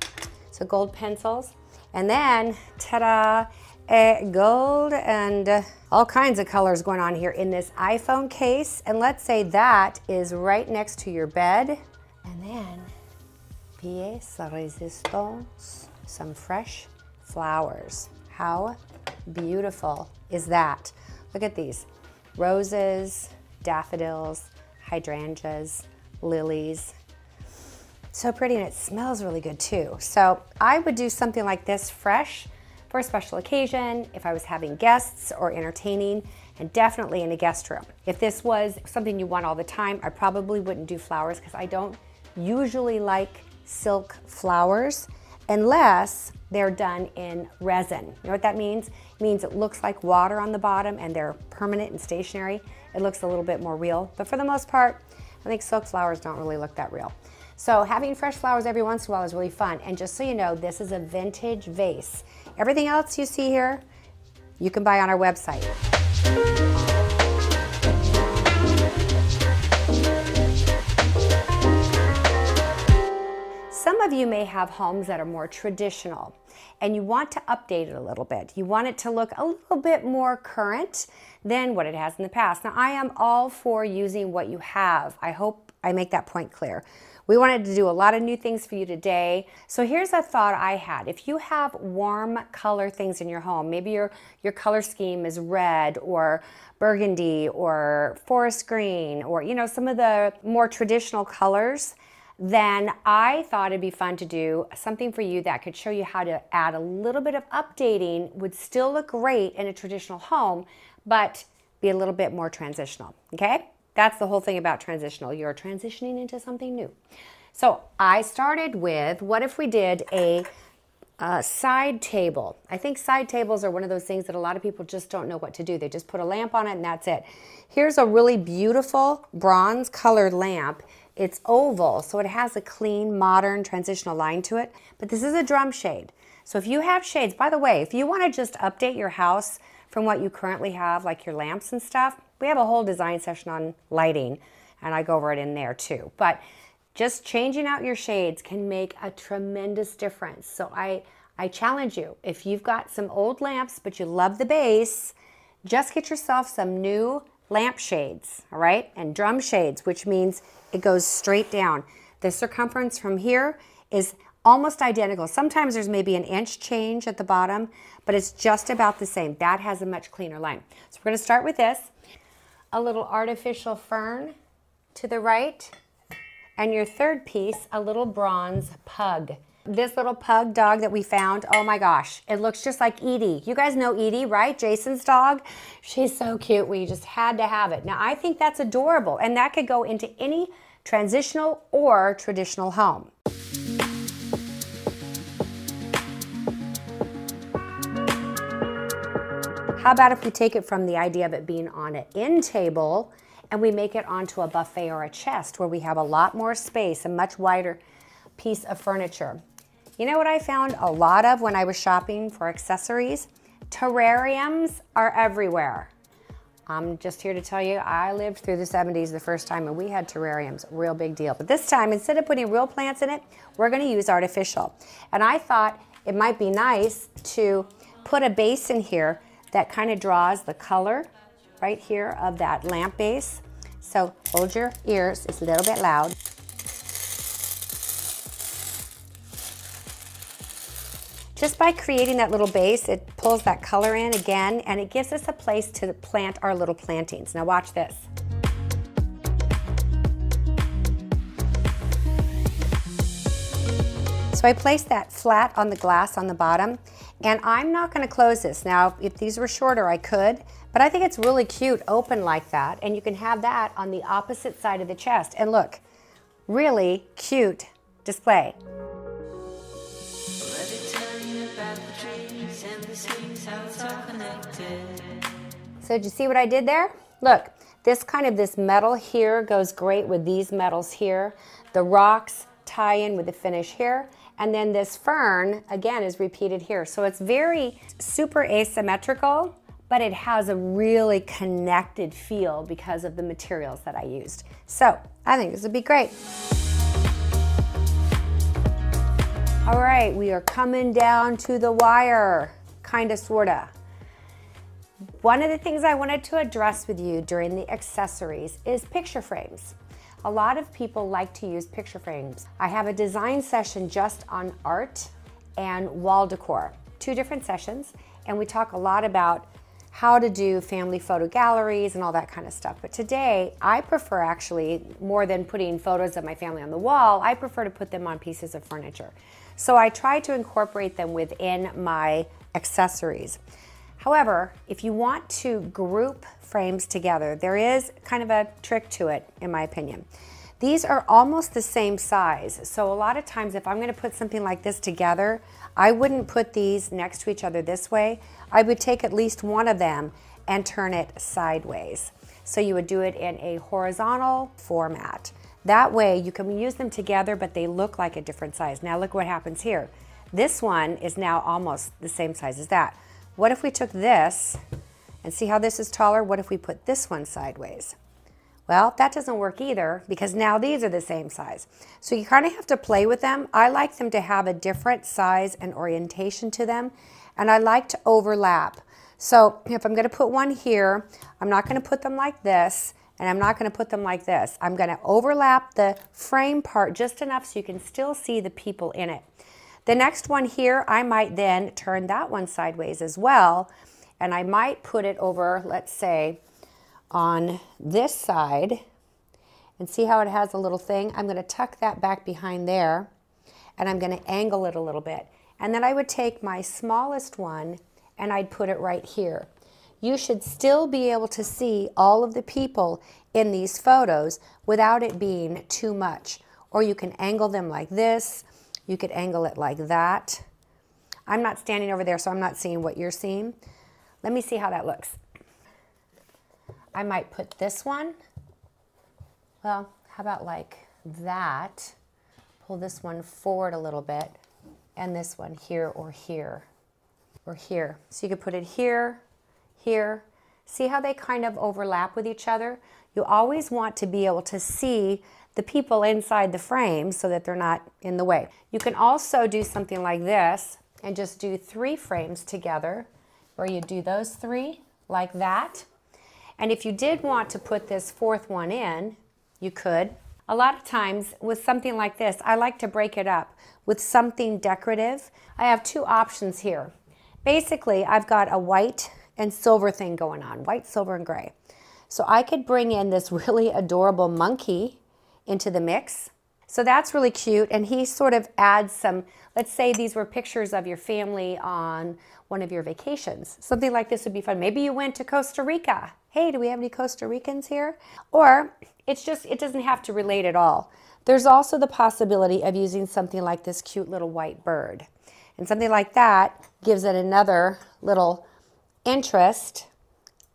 So gold pencils. And then, ta-da, gold and all kinds of colors going on here in this iPhone case. And let's say that is right next to your bed. And then, pièce de résistance, some fresh flowers. How beautiful is that? Look at these. Roses, daffodils, hydrangeas, lilies. So pretty, and it smells really good too. So I would do something like this fresh for a special occasion, if I was having guests or entertaining, and definitely in a guest room. If this was something you want all the time, I probably wouldn't do flowers because I don't usually like silk flowers. unless they're done in resin. You know what that means? It means it looks like water on the bottom and they're permanent and stationary. It looks a little bit more real, but for the most part, I think silk flowers don't really look that real. So having fresh flowers every once in a while is really fun. And just so you know, this is a vintage vase. Everything else you see here, you can buy on our website. Some of you may have homes that are more traditional and you want to update it a little bit. You want it to look a little bit more current than what it has in the past. Now, I am all for using what you have. I hope I make that point clear. We wanted to do a lot of new things for you today. So here's a thought I had. If you have warm color things in your home, maybe your color scheme is red or burgundy or forest green or, you know, some of the more traditional colors, then I thought it'd be fun to do something for you that could show you how to add a little bit of updating, would still look great in a traditional home, but be a little bit more transitional, okay? That's the whole thing about transitional. You're transitioning into something new. So I started with, what if we did a side table? I think side tables are one of those things that a lot of people just don't know what to do. They just put a lamp on it and that's it. Here's a really beautiful bronze colored lamp. It's oval, so it has a clean, modern, transitional line to it. But this is a drum shade. So if you have shades, by the way, if you want to just update your house from what you currently have, like your lamps and stuff, we have a whole design session on lighting, and I go over it in there too. But just changing out your shades can make a tremendous difference. So I challenge you, if you've got some old lamps, but you love the base, just get yourself some new lamp shades, all right? And drum shades, which means it goes straight down. The circumference from here is almost identical. Sometimes there's maybe an inch change at the bottom, but it's just about the same. That has a much cleaner line. So we're gonna start with this. A little artificial fern to the right. And your third piece, a little bronze pug. This little pug dog that we found, oh my gosh, it looks just like Edie. You guys know Edie, right? Jason's dog. She's so cute. We just had to have it. Now, I think that's adorable, and that could go into any transitional or traditional home. How about if we take it from the idea of it being on an end table and we make it onto a buffet or a chest where we have a lot more space, a much wider piece of furniture. You know what I found a lot of when I was shopping for accessories? Terrariums are everywhere. I'm just here to tell you, I lived through the 70s the first time and we had terrariums, real big deal. But this time, instead of putting real plants in it, we're gonna use artificial. And I thought it might be nice to put a base in here that kind of draws the color right here of that lamp base. So hold your ears, it's a little bit loud. Just by creating that little base, it pulls that color in again, and it gives us a place to plant our little plantings. Now watch this. So I placed that flat on the glass on the bottom, and I'm not gonna close this. Now, if these were shorter, I could, but I think it's really cute open like that, and you can have that on the opposite side of the chest. And look, really cute display. So did you see what I did there? Look, this metal here goes great with these metals here. The rocks tie in with the finish here. And then this fern, again, is repeated here. So it's very super asymmetrical, but it has a really connected feel because of the materials that I used. So I think this would be great. All right, we are coming down to the wire, kinda, sorta. One of the things I wanted to address with you during the accessories is picture frames. A lot of people like to use picture frames. I have a design session just on art and wall decor, 2 different sessions, and we talk a lot about how to do family photo galleries and all that kind of stuff. But today, I prefer actually, more than putting photos of my family on the wall, I prefer to put them on pieces of furniture. So I try to incorporate them within my accessories. However, if you want to group frames together, there is kind of a trick to it, in my opinion. These are almost the same size. So a lot of times if I'm going to put something like this together, I wouldn't put these next to each other this way. I would take at least one of them and turn it sideways. So you would do it in a horizontal format. That way you can use them together, but they look like a different size. Now look what happens here. This one is now almost the same size as that. What if we took this, and see how this is taller? What if we put this one sideways? Well, that doesn't work either because now these are the same size. So you kind of have to play with them. I like them to have a different size and orientation to them, and I like to overlap. So if I'm going to put one here, I'm not going to put them like this, and I'm not going to put them like this. I'm going to overlap the frame part just enough so you can still see the people in it. The next one here, I might then turn that one sideways as well, and I might put it over, let's say, on this side, and see how it has a little thing? I'm going to tuck that back behind there, and I'm going to angle it a little bit. And then I would take my smallest one and I'd put it right here. You should still be able to see all of the people in these photos without it being too much. Or you can angle them like this. You could angle it like that. I'm not standing over there, so I'm not seeing what you're seeing. Let me see how that looks. I might put this one, well, how about like that? Pull this one forward a little bit, and this one here or here or here. So you could put it here, here. See how they kind of overlap with each other? You always want to be able to see the people inside the frame so that they're not in the way. You can also do something like this and just do 3 frames together, where you do those 3 like that. And if you did want to put this 4th one in, you could. A lot of times with something like this, I like to break it up with something decorative. I have 2 options here. Basically, I've got a white and silver thing going on, white, silver, and gray. So I could bring in this really adorable monkey into the mix. So that's really cute, and he sort of adds some, let's say these were pictures of your family on one of your vacations. Something like this would be fun. Maybe you went to Costa Rica. Hey, do we have any Costa Ricans here? Or it's just, it doesn't have to relate at all. There's also the possibility of using something like this cute little white bird. And something like that gives it another little interest.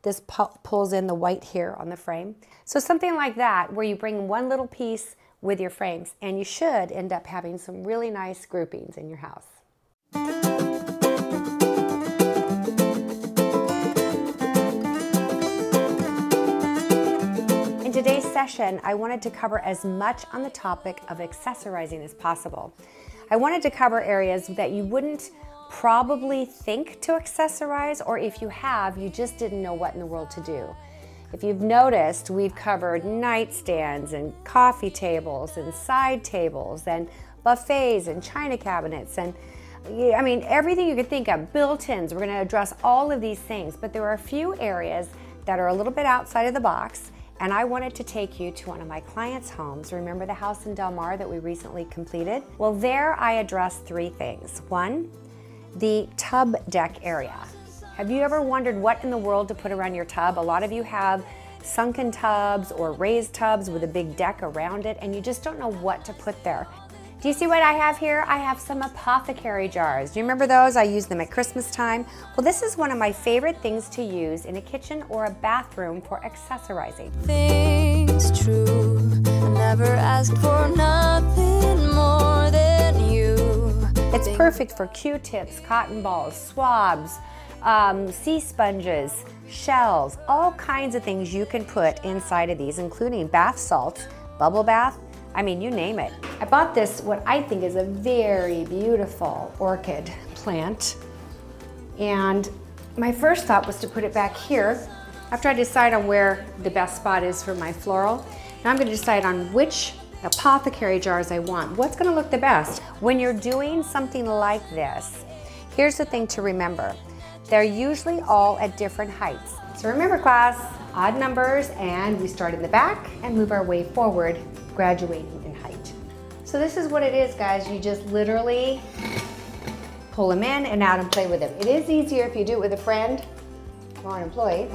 This pulls in the white here on the frame. So something like that, where you bring one little piece with your frames, and you should end up having some really nice groupings in your house. In today's session, I wanted to cover as much on the topic of accessorizing as possible. I wanted to cover areas that you wouldn't probably think to accessorize, or if you have, you just didn't know what in the world to do. If you've noticed, we've covered nightstands and coffee tables and side tables and buffets and china cabinets and, I mean, everything you could think of, built-ins. We're going to address all of these things, but there are a few areas that are a little bit outside of the box, and I wanted to take you to one of my clients' homes. Remember the house in Del Mar that we recently completed? Well, there I addressed 3 things. 1, the tub deck area. Have you ever wondered what in the world to put around your tub? A lot of you have sunken tubs or raised tubs with a big deck around it, and you just don't know what to put there. Do you see what I have here? I have some apothecary jars. Do you remember those? I use them at Christmas time. Well, this is one of my favorite things to use in a kitchen or a bathroom for accessorizing. Things true. I never asked for nothing more than you. It's perfect for Q-tips, cotton balls, swabs, sea sponges, shells, all kinds of things you can put inside of these, including bath salts, bubble bath, I mean, you name it. I bought this, what I think is a very beautiful orchid plant. And my first thought was to put it back here. After I decide on where the best spot is for my floral, now I'm going to decide on which apothecary jars I want. What's going to look the best? When you're doing something like this, here's the thing to remember. They're usually all at different heights. So remember, class, odd numbers, and we start in the back and move our way forward, graduating in height. So this is what it is, guys. You just literally pull them in and out and play with them. It is easier if you do it with a friend or an employee.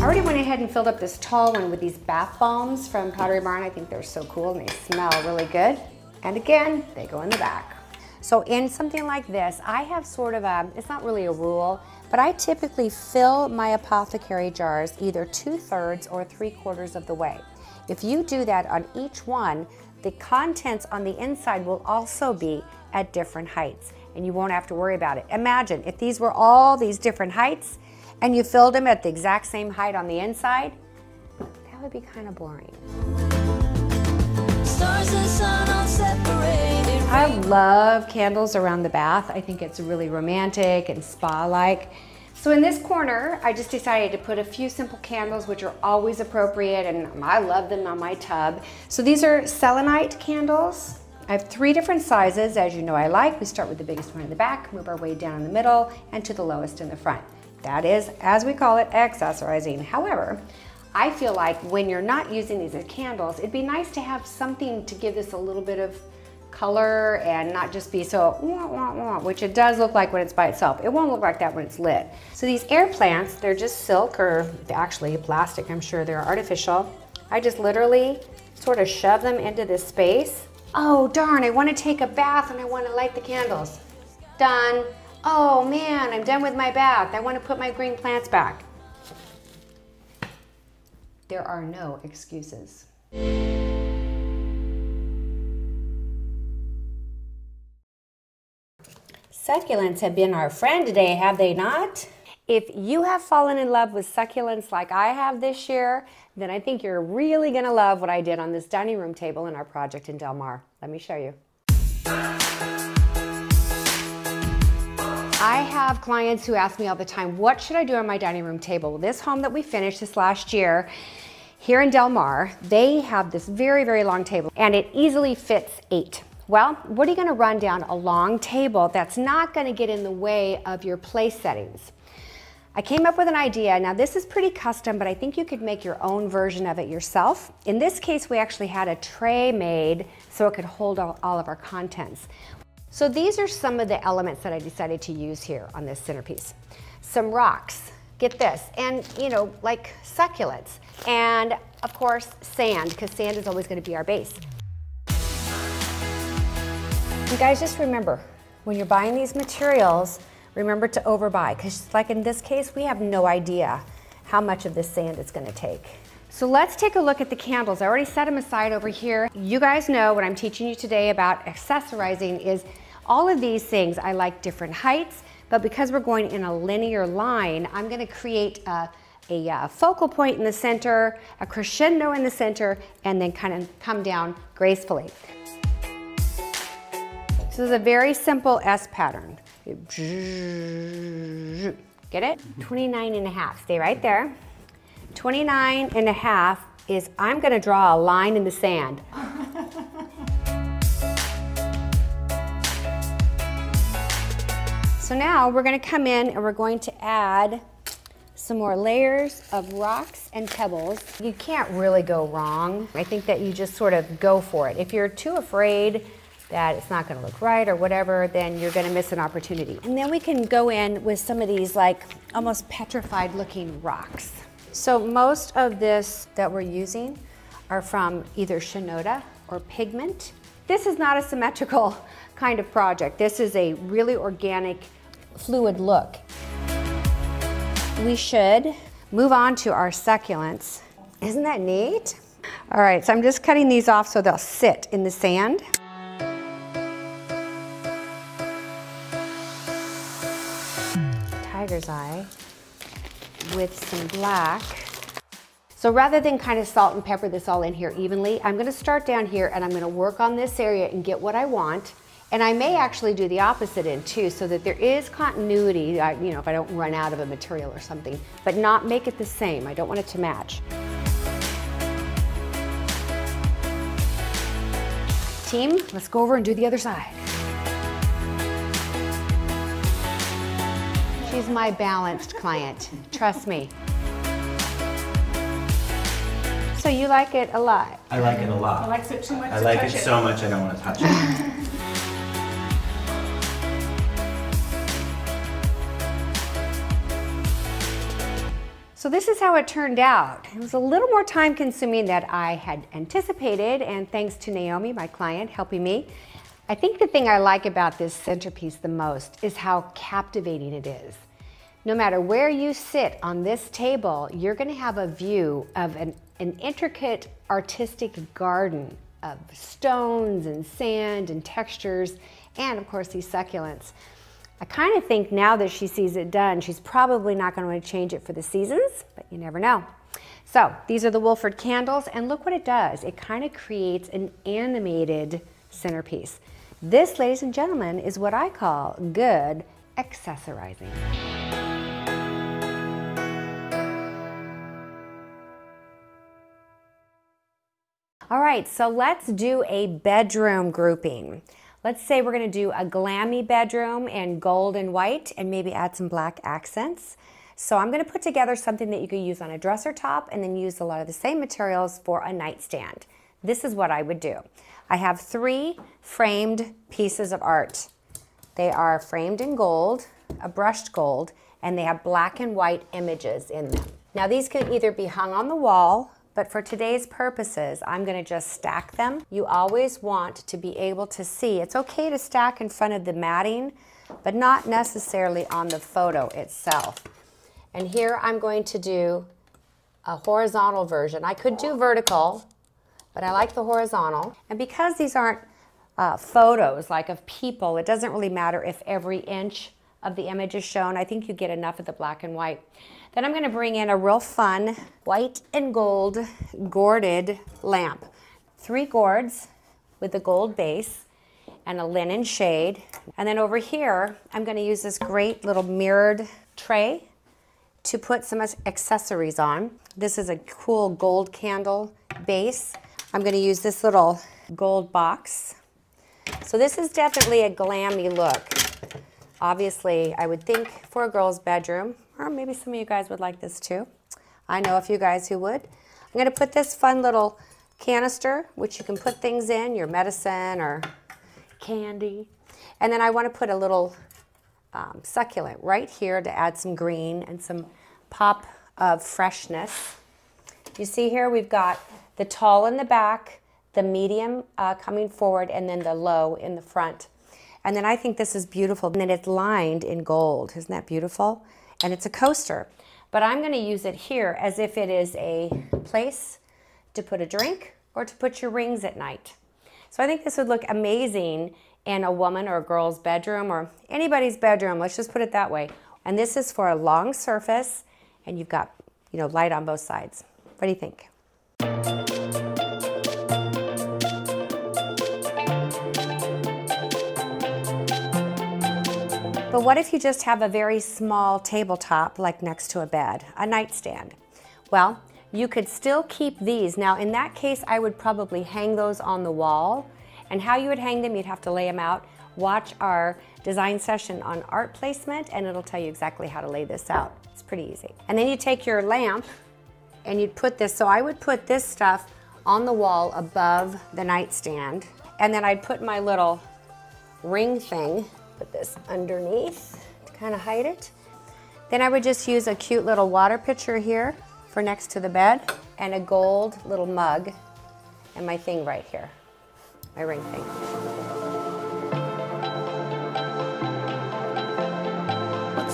All already went ahead and filled up this tall one with these bath bombs from Pottery Barn. I think they're so cool and they smell really good. And again, they go in the back. So in something like this, I have sort of a, it's not really a rule, but I typically fill my apothecary jars either 2/3 or 3/4 of the way. If you do that on each one, the contents on the inside will also be at different heights and you won't have to worry about it. Imagine if these were all these different heights and you filled them at the exact same height on the inside, that would be kind of boring. Stars and sun all separated. I love candles around the bath. I think it's really romantic and spa-like. So in this corner, I just decided to put a few simple candles, which are always appropriate, and I love them on my tub. So these are selenite candles. I have 3 different sizes, as you know I like. We start with the biggest one in the back, move our way down in the middle, and to the lowest in the front. That is, as we call it, accessorizing. However, I feel like when you're not using these as candles, it'd be nice to have something to give this a little bit of color and not just be so wah, wah, wah, which it does look like when it's by itself. It won't look like that when it's lit. So these air plants, they're just silk or actually plastic, I'm sure they're artificial. I just literally sort of shove them into this space. Oh darn, I want to take a bath and I want to light the candles. Done. Oh man, I'm done with my bath. I want to put my green plants back. There are no excuses. Succulents have been our friend today, have they not? If you have fallen in love with succulents like I have this year, then I think you're really gonna love what I did on this dining room table in our project in Del Mar. Let me show you. I have clients who ask me all the time, what should I do on my dining room table? Well, this home that we finished this last year, here in Del Mar, they have this very, very long table and it easily fits 8. Well, what are you gonna run down a long table that's not gonna get in the way of your place settings? I came up with an idea. Now this is pretty custom, but I think you could make your own version of it yourself. In this case, we actually had a tray made so it could hold all of our contents. So these are some of the elements that I decided to use here on this centerpiece. Some rocks, get this, and like succulents. And of course, sand, because sand is always gonna be our base. You guys just remember, when you're buying these materials, remember to overbuy, because like in this case, we have no idea how much of this sand it's gonna take. So let's take a look at the candles. I already set them aside over here. You guys know what I'm teaching you today about accessorizing is all of these things. I like different heights, but because we're going in a linear line, I'm gonna create a focal point in the center, a crescendo in the center, and then kind of come down gracefully. So this is a very simple S pattern. Get it? 29.5, stay right there. 29.5 is, I'm gonna draw a line in the sand. So now we're gonna come in and we're going to add some more layers of rocks and pebbles. You can't really go wrong. I think that you just sort of go for it. If you're too afraid that it's not gonna look right or whatever, then you're gonna miss an opportunity. And then we can go in with some of these like almost petrified looking rocks. So most of this that we're using are from either Shinoda or pigment. This is not a symmetrical kind of project. This is a really organic, fluid look. We should move on to our succulents. Isn't that neat? All right, so I'm just cutting these off so they'll sit in the sand. Tiger's eye with some black. So rather than kind of salt and pepper this all in here evenly, I'm gonna start down here and I'm gonna work on this area and get what I want. And I may actually do the opposite end too, so that there is continuity, if I don't run out of a material or something, but not make it the same. I don't want it to match. Team, let's go over and do the other side. She's my balanced client, trust me. So you like it a lot? I like it a lot. I like it too much. I like it so much I don't want to touch it. So this is how it turned out. It was a little more time consuming than I had anticipated, and thanks to Naomi, my client, helping me. I think the thing I like about this centerpiece the most is how captivating it is. No matter where you sit on this table, you're gonna have a view of an intricate artistic garden of stones and sand and textures, and of course these succulents. I kind of think now that she sees it done, she's probably not going to want to change it for the seasons, but you never know. So these are the Wolford candles, and look what it does. It kind of creates an animated centerpiece. This, ladies and gentlemen, is what I call good accessorizing. All right, so let's do a bedroom grouping. Let's say we're gonna do a glammy bedroom in gold and white and maybe add some black accents. So I'm gonna put together something that you could use on a dresser top and then use a lot of the same materials for a nightstand. This is what I would do. I have 3 framed pieces of art. They are framed in gold, a brushed gold, and they have black and white images in them. Now these can either be hung on the wall, but for today's purposes, I'm gonna just stack them. You always want to be able to see. It's okay to stack in front of the matting, but not necessarily on the photo itself. And here I'm going to do a horizontal version. I could do vertical, but I like the horizontal. And because these aren't photos like of people, it doesn't really matter if every inch of the image is shown. I think you get enough of the black and white. Then I'm going to bring in a real fun white and gold gourded lamp. 3 gourds with a gold base and a linen shade. And then over here, I'm going to use this great little mirrored tray to put some accessories on. This is a cool gold candle base. I'm going to use this little gold box. So this is definitely a glammy look. Obviously, I would think for a girl's bedroom, or maybe some of you guys would like this too. I know a few guys who would. I'm gonna put this fun little canister, which you can put things in, your medicine or candy. And then I wanna put a little succulent right here to add some green and some pop of freshness. You see here, we've got the tall in the back, the medium coming forward, and then the low in the front. And then I think this is beautiful. And then it's lined in gold. Isn't that beautiful? And it's a coaster. But I'm going to use it here as if it is a place to put a drink or to put your rings at night. So I think this would look amazing in a woman or a girl's bedroom or anybody's bedroom. Let's just put it that way. And this is for a long surface, and you've got, you know, light on both sides. What do you think? But what if you just have a very small tabletop, like next to a bed, a nightstand? Well, you could still keep these. Now, in that case, I would probably hang those on the wall. And how you would hang them, you'd have to lay them out. Watch our design session on art placement, and it'll tell you exactly how to lay this out. It's pretty easy. And then you take your lamp, and you'd put this, so I would put this stuff on the wall above the nightstand. And then I'd put my little ring thing, put this underneath to kind of hide it. Then I would just use a cute little water pitcher here for next to the bed and a gold little mug and my thing right here, my ring thing.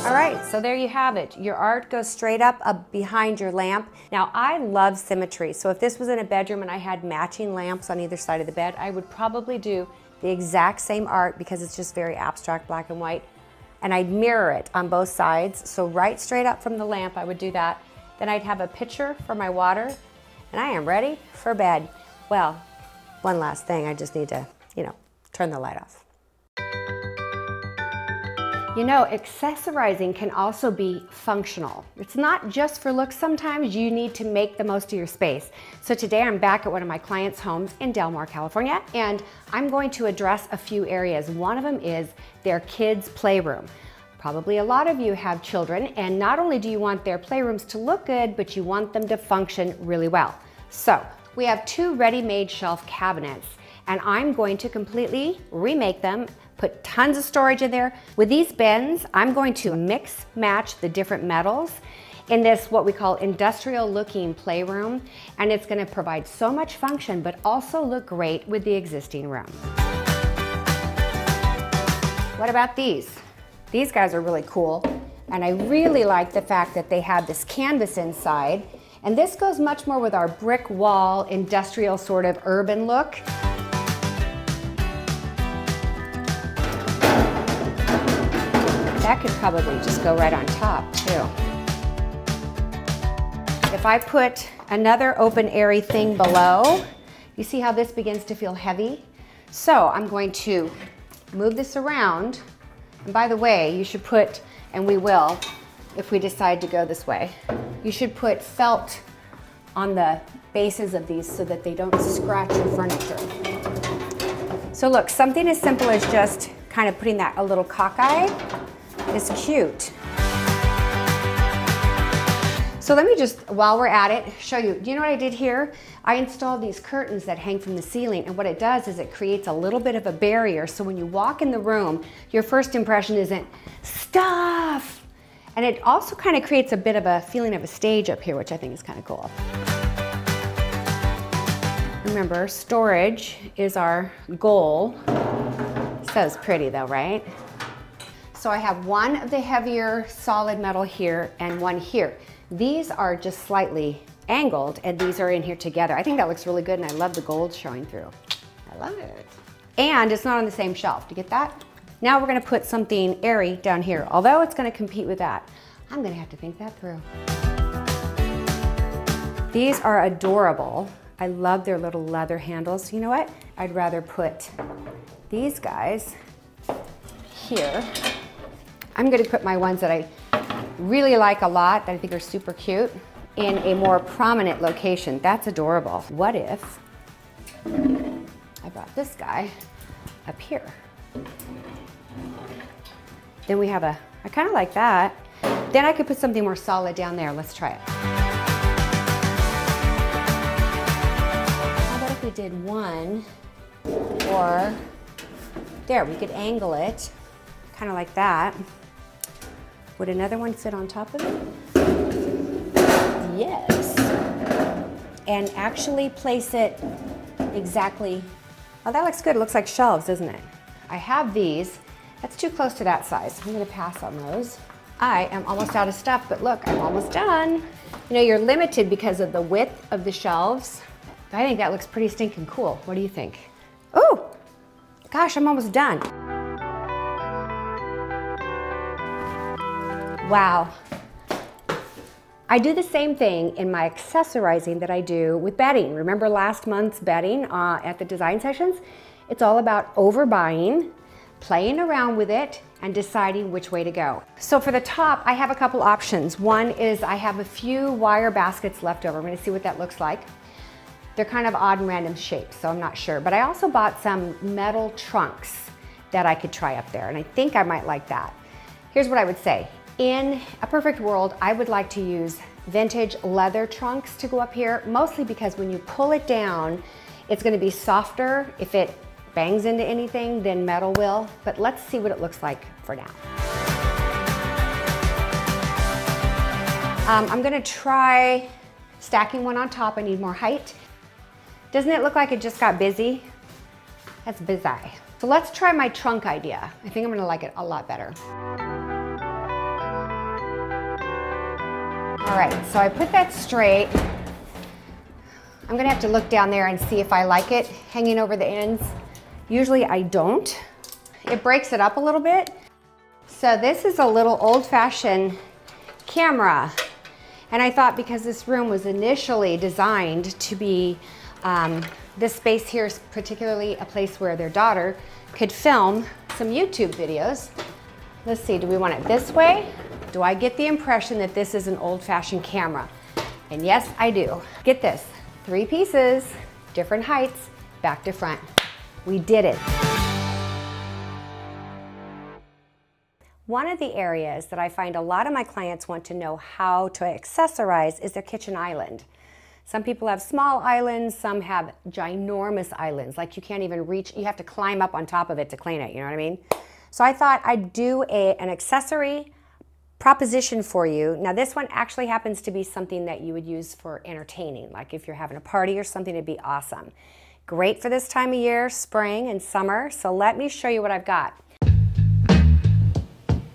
All right, so there you have it. Your art goes straight up behind your lamp. Now, I love symmetry, so if this was in a bedroom and I had matching lamps on either side of the bed, I would probably do the exact same art because it's just very abstract, black and white. And I'd mirror it on both sides. So right straight up from the lamp, I would do that. Then I'd have a pitcher for my water, and I am ready for bed. Well, one last thing, I just need to, turn the light off. You know, accessorizing can also be functional. It's not just for looks. Sometimes you need to make the most of your space. So today I'm back at one of my clients' homes in Del Mar, California, and I'm going to address a few areas. One of them is their kids' playroom. Probably a lot of you have children, and not only do you want their playrooms to look good, but you want them to function really well. So we have 2 ready-made shelf cabinets, and I'm going to completely remake them, put tons of storage in there. With these bins, I'm going to mix match the different metals, in this what we call industrial looking playroom, and it's going to provide so much function but also look great with the existing room. What about these? These guys are really cool, and I really like the fact that they have this canvas inside, and this goes much more with our brick wall industrial sort of urban look. That could probably just go right on top too. If I put another open airy thing below, you see how this begins to feel heavy? So I'm going to move this around. And by the way, you should put, and we will, if we decide to go this way, you should put felt on the bases of these so that they don't scratch your furniture. So look, something as simple as just kind of putting that a little cockeye is cute. So let me just, while we're at it, show you. Do you know what I did here? I installed these curtains that hang from the ceiling, and what it does is it creates a little bit of a barrier, so when you walk in the room, your first impression isn't stuff. And it also kind of creates a bit of a feeling of a stage up here, which I think is kind of cool. Remember, storage is our goal. So it's pretty though, right? So I have one of the heavier solid metal here and one here. These are just slightly angled, and these are in here together. I think that looks really good, and I love the gold showing through. I love it. And it's not on the same shelf. Do you get that? Now we're gonna put something airy down here. Although it's gonna compete with that, I'm gonna have to think that through. These are adorable. I love their little leather handles. You know what? I'd rather put these guys here. I'm gonna put my ones that I really like a lot, that I think are super cute, in a more prominent location. That's adorable. What if I brought this guy up here? Then we have I kind of like that. Then I could put something more solid down there. Let's try it. How about if we did one, or there, we could angle it, kind of like that. Would another one sit on top of it? Yes. And actually place it exactly, oh, that looks good. It looks like shelves, doesn't it? I have these. That's too close to that size. I'm gonna pass on those. I am almost out of stuff, but look, I'm almost done. You know, you're limited because of the width of the shelves. I think that looks pretty stinking cool. What do you think? Oh, gosh, I'm almost done. Wow. I do the same thing in my accessorizing that I do with bedding. Remember last month's bedding at the design sessions? It's all about overbuying, playing around with it, and deciding which way to go. So for the top, I have a couple options. One is I have a few wire baskets left over. I'm gonna see what that looks like. They're kind of odd and random shapes, so I'm not sure. But I also bought some metal trunks that I could try up there, and I think I might like that. Here's what I would say. In a perfect world, I would like to use vintage leather trunks to go up here, mostly because when you pull it down, it's gonna be softer if it bangs into anything than metal will, but let's see what it looks like for now. I'm gonna try stacking one on top. I need more height. Doesn't it look like it just got busy? That's busy. So let's try my trunk idea. I think I'm gonna like it a lot better. All right, so I put that straight. I'm gonna have to look down there and see if I like it hanging over the ends. Usually I don't. It breaks it up a little bit. So this is a little old-fashioned camera. And I thought because this room was initially designed to be, this space here is particularly a place where their daughter could film some YouTube videos. Let's see, do we want it this way? Do I get the impression that this is an old-fashioned camera? And yes, I do. Get this, 3 pieces, different heights, back to front. We did it. One of the areas that I find a lot of my clients want to know how to accessorize is their kitchen island. Some people have small islands, some have ginormous islands, like you can't even reach, you have to climb up on top of it to clean it, you know what I mean? So I thought I'd do an accessory proposition for you. Now this one actually happens to be something that you would use for entertaining, like if you're having a party or something, it'd be awesome. Great for this time of year, spring and summer. So let me show you what I've got.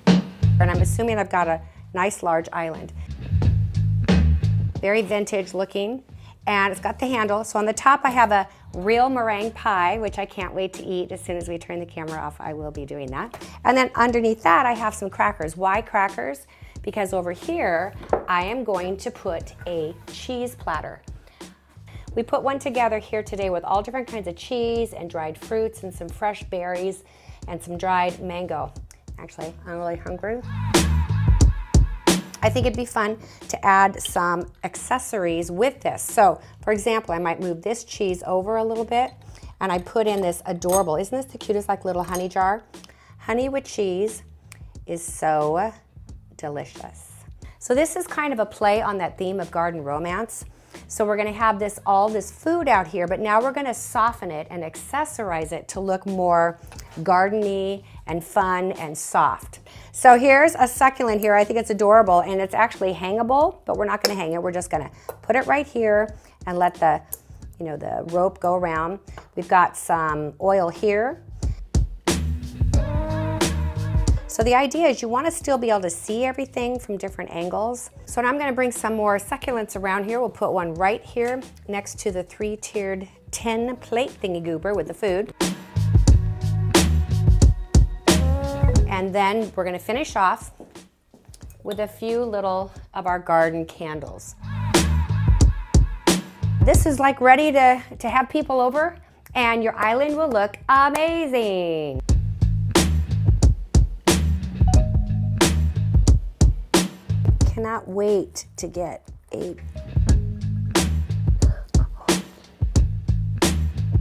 And I'm assuming I've got a nice large island. Very vintage looking, and it's got the handle. So on the top I have a real meringue pie, which I can't wait to eat. As soon as we turn the camera off, I will be doing that. And then underneath that I have some crackers. Why crackers? Because over here I am going to put a cheese platter. We put one together here today with all different kinds of cheese and dried fruits and some fresh berries and some dried mango. Actually, I'm really hungry. I think it'd be fun to add some accessories with this. So, for example, I might move this cheese over a little bit and I put in this adorable, isn't this the cutest like little honey jar? Honey with cheese is so delicious. So this is kind of a play on that theme of garden romance. So we're gonna have all this food out here, but now we're gonna soften it and accessorize it to look more gardeny and fun and soft. So here's a succulent here. I think it's adorable, and it's actually hangable, but we're not gonna hang it. We're just gonna put it right here and let the rope go around. We've got some oil here. So the idea is you want to still be able to see everything from different angles. So now I'm going to bring some more succulents around here. We'll put one right here next to the 3-tiered tin plate thingy goober with the food. And then we're going to finish off with a few little of our garden candles. This is like ready to have people over, and your island will look amazing. Cannot wait to get a...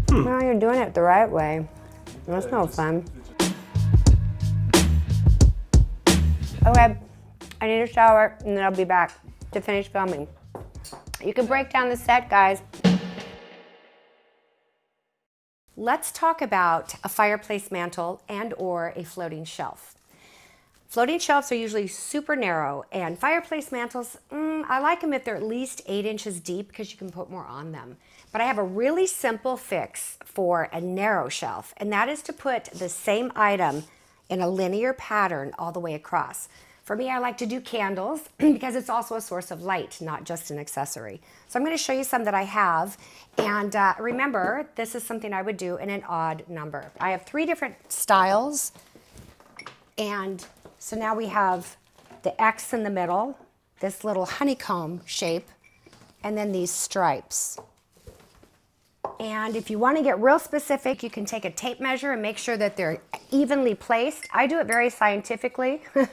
Well, you're doing it the right way. That's no fun. Okay, I need a shower and then I'll be back to finish filming. You can break down the set, guys. Let's talk about a fireplace mantle and or a floating shelf. Floating shelves are usually super narrow, and fireplace mantles, I like them if they're at least 8 inches deep because you can put more on them. But I have a really simple fix for a narrow shelf, and that is to put the same item in a linear pattern all the way across. For me, I like to do candles because it's also a source of light, not just an accessory. So I'm going to show you some that I have, and remember, this is something I would do in an odd number. I have 3 different styles, and so now we have the X in the middle, this little honeycomb shape, and then these stripes. And if you want to get real specific, you can take a tape measure and make sure that they're evenly placed. I do it very scientifically, and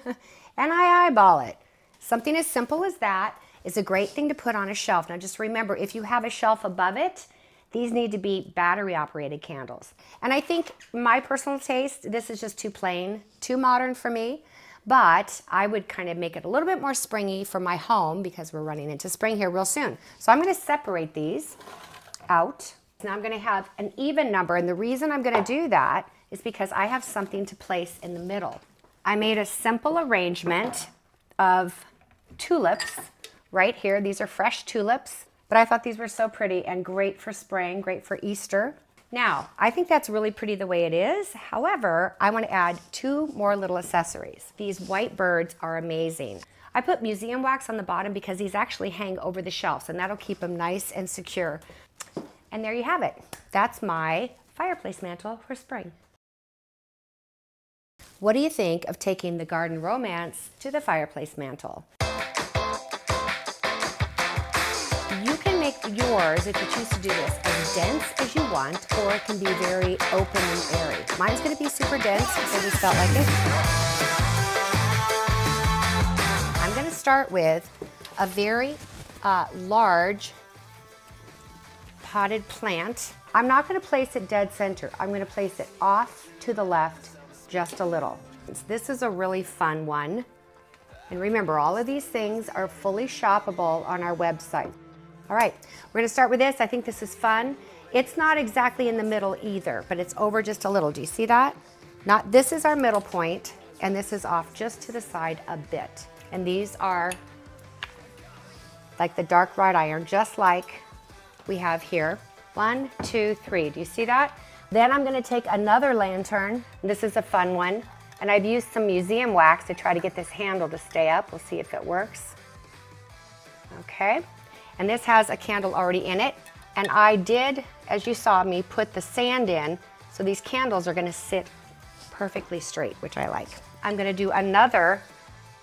I eyeball it. Something as simple as that is a great thing to put on a shelf. Now just remember, if you have a shelf above it, these need to be battery-operated candles. And I think my personal taste, this is just too plain, too modern for me. But I would kind of make it a little bit more springy for my home because we're running into spring here real soon. So I'm going to separate these out. Now I'm going to have an even number, and the reason I'm going to do that is because I have something to place in the middle. I made a simple arrangement of tulips right here. These are fresh tulips, but I thought these were so pretty and great for spring, great for Easter. Now, I think that's really pretty the way it is. However, I want to add 2 more little accessories. These white birds are amazing. I put museum wax on the bottom because these actually hang over the shelves, and that'll keep them nice and secure. And there you have it. That's my fireplace mantle for spring. What do you think of taking the garden romance to the fireplace mantle? You can make yours, if you choose to do this, as dense as you want, or it can be very open and airy. Mine's going to be super dense because I just felt like it. I'm going to start with a very large potted plant. I'm not going to place it dead center. I'm going to place it off to the left just a little. This is a really fun one. And remember, all of these things are fully shoppable on our website. All right, we're gonna start with this. I think this is fun. It's not exactly in the middle either, but it's over just a little. Do you see that? This is our middle point, and this is off just to the side a bit. And these are like the dark wrought iron, just like we have here. 1, 2, 3, do you see that? Then I'm gonna take another lantern. This is a fun one. And I've used some museum wax to try to get this handle to stay up. We'll see if it works. Okay, and this has a candle already in it. And I did, as you saw me, put the sand in, so these candles are gonna sit perfectly straight, which I like. I'm gonna do another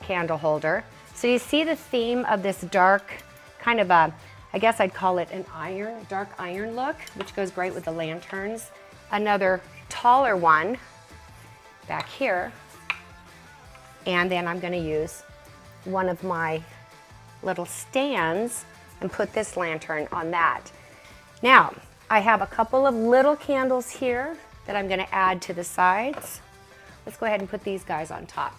candle holder. So you see the theme of this dark, kind of a, I guess I'd call it an iron, dark iron look, which goes great with the lanterns. Another taller one back here. And then I'm gonna use one of my little stands and put this lantern on that. Now, I have a couple of little candles here that I'm gonna add to the sides. Let's go ahead and put these guys on top.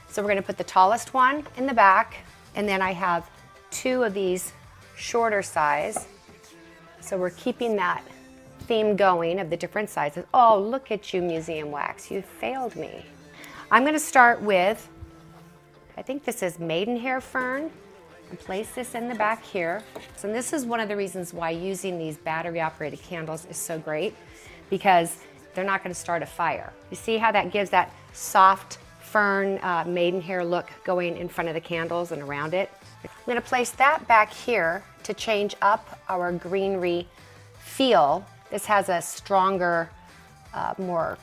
So we're gonna put the tallest one in the back, and then I have 2 of these shorter size. So we're keeping that theme going of the different sizes. Oh, look at you, museum wax, you failed me. I'm gonna start with, I think this is maidenhair fern, and place this in the back here. So this is one of the reasons why using these battery operated candles is so great, because they're not gonna start a fire. You see how that gives that soft fern maidenhair look going in front of the candles and around it? I'm gonna place that back here to change up our greenery feel. This has a stronger, more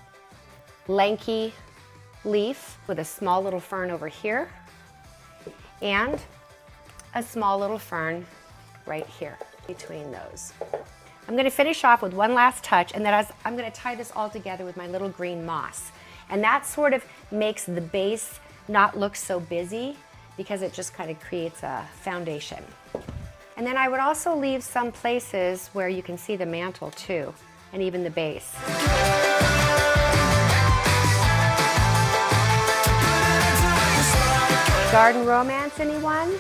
lanky leaf with a small little fern over here and a small little fern right here between those. I'm gonna finish off with one last touch, and then I'm gonna tie this all together with my little green moss. And that sort of makes the base not look so busy, because it just kind of creates a foundation. And then I would also leave some places where you can see the mantle too, and even the base. Garden romance, anyone?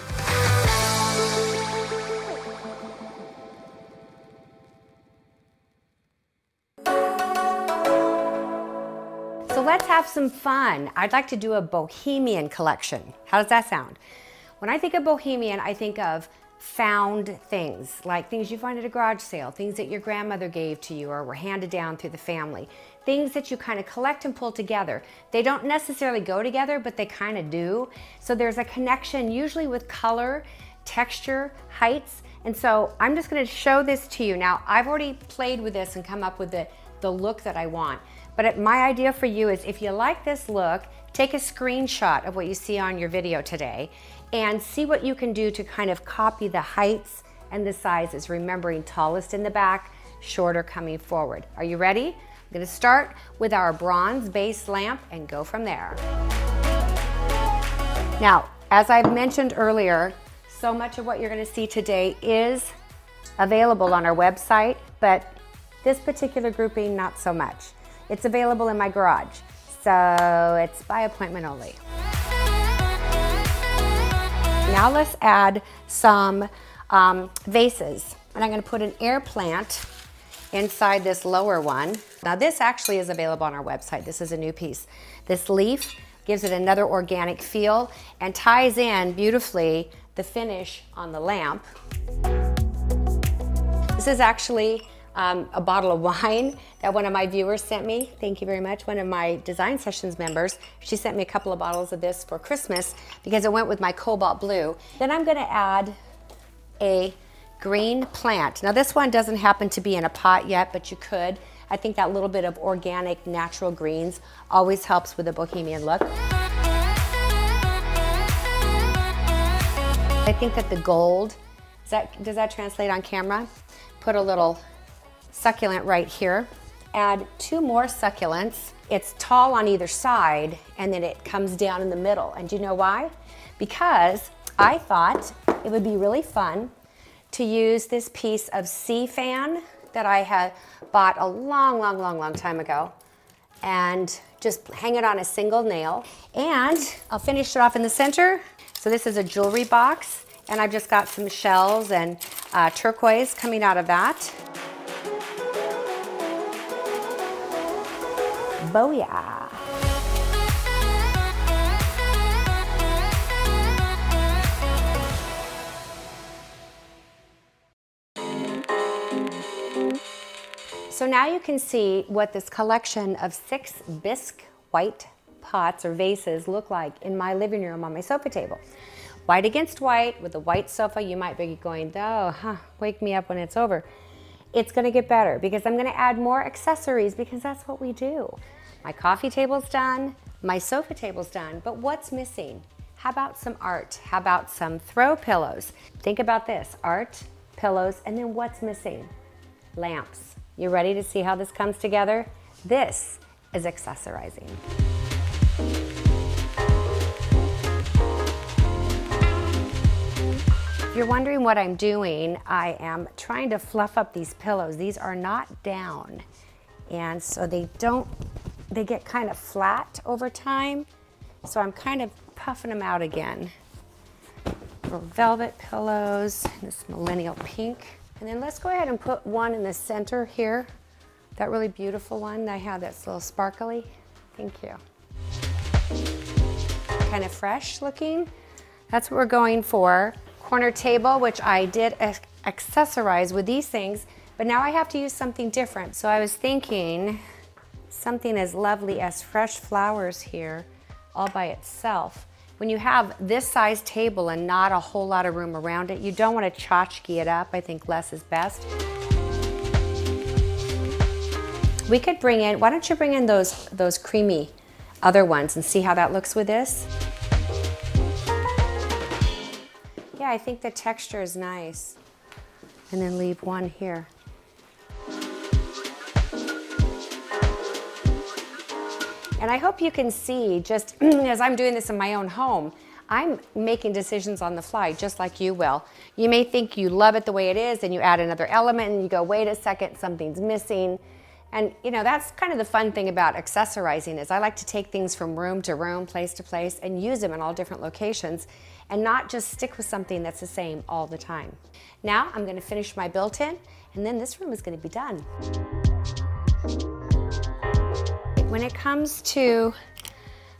So let's have some fun. I'd like to do a bohemian collection. How does that sound? When I think of bohemian, I think of found things, like things you find at a garage sale, things that your grandmother gave to you or were handed down through the family, things that you kind of collect and pull together. They don't necessarily go together, but they kind of do. So there's a connection usually with color, texture, heights. And so I'm just gonna show this to you. Now, I've already played with this and come up with the look that I want. But my idea for you is, if you like this look, take a screenshot of what you see on your video today and see what you can do to kind of copy the heights and the sizes, remembering tallest in the back, shorter coming forward. Are you ready? I'm gonna start with our bronze base lamp and go from there. Now, as I've mentioned earlier, so much of what you're gonna see today is available on our website, but this particular grouping, not so much. It's available in my garage, so it's by appointment only. Now let's add some vases, and I'm gonna put an air plant inside this lower one. Now this actually is available on our website. This is a new piece. This leaf gives it another organic feel and ties in beautifully the finish on the lamp. This is actually a bottle of wine that one of my viewers sent me. Thank you very much. One of my Design Sessions members, she sent me a couple of bottles of this for Christmas because it went with my cobalt blue. Then I'm gonna add a green plant. Now this one doesn't happen to be in a pot yet, but you could. I think that little bit of organic, natural greens always helps with a bohemian look. I think that the gold, does that translate on camera? Put a little succulent right here. Add 2 more succulents. It's tall on either side, and then it comes down in the middle. And do you know why? Because I thought it would be really fun to use this piece of sea fan that I had bought a long time ago, and just hang it on a single nail. And I'll finish it off in the center. So this is a jewelry box, and I've just got some shells and turquoise coming out of that. Booyah! So now you can see what this collection of 6 bisque white pots or vases look like in my living room on my sofa table. White against white with a white sofa. You might be going, oh, wake me up when it's over. It's gonna get better because I'm gonna add more accessories because that's what we do. My coffee table's done, my sofa table's done, but what's missing? How about some art? How about some throw pillows? Think about this, art, pillows, and then what's missing? Lamps. You ready to see how this comes together? This is accessorizing. If you're wondering what I'm doing, I am trying to fluff up these pillows. These are not down, and so they get kind of flat over time, so I'm kind of puffing them out again. Little velvet pillows, this millennial pink. And then let's go ahead and put one in the center here. That really beautiful one. I have that's a little sparkly. Thank you. Kind of fresh looking. That's what we're going for. Corner table, which I did accessorize with these things, but now I have to use something different. So I was thinking something as lovely as fresh flowers here all by itself. When you have this size table and not a whole lot of room around it, you don't want to tchotchke it up. I think less is best. We could bring in, why don't you bring in those creamy other ones and see how that looks with this? Yeah, I think the texture is nice. And then leave one here. And I hope you can see, just as I'm doing this in my own home, I'm making decisions on the fly, just like you will. You may think you love it the way it is, and you add another element, and you go, wait a second, something's missing. And you know, that's kind of the fun thing about accessorizing is I like to take things from room to room, place to place, and use them in all different locations, and not just stick with something that's the same all the time. Now I'm gonna finish my built-in, and then this room is gonna be done. When it comes to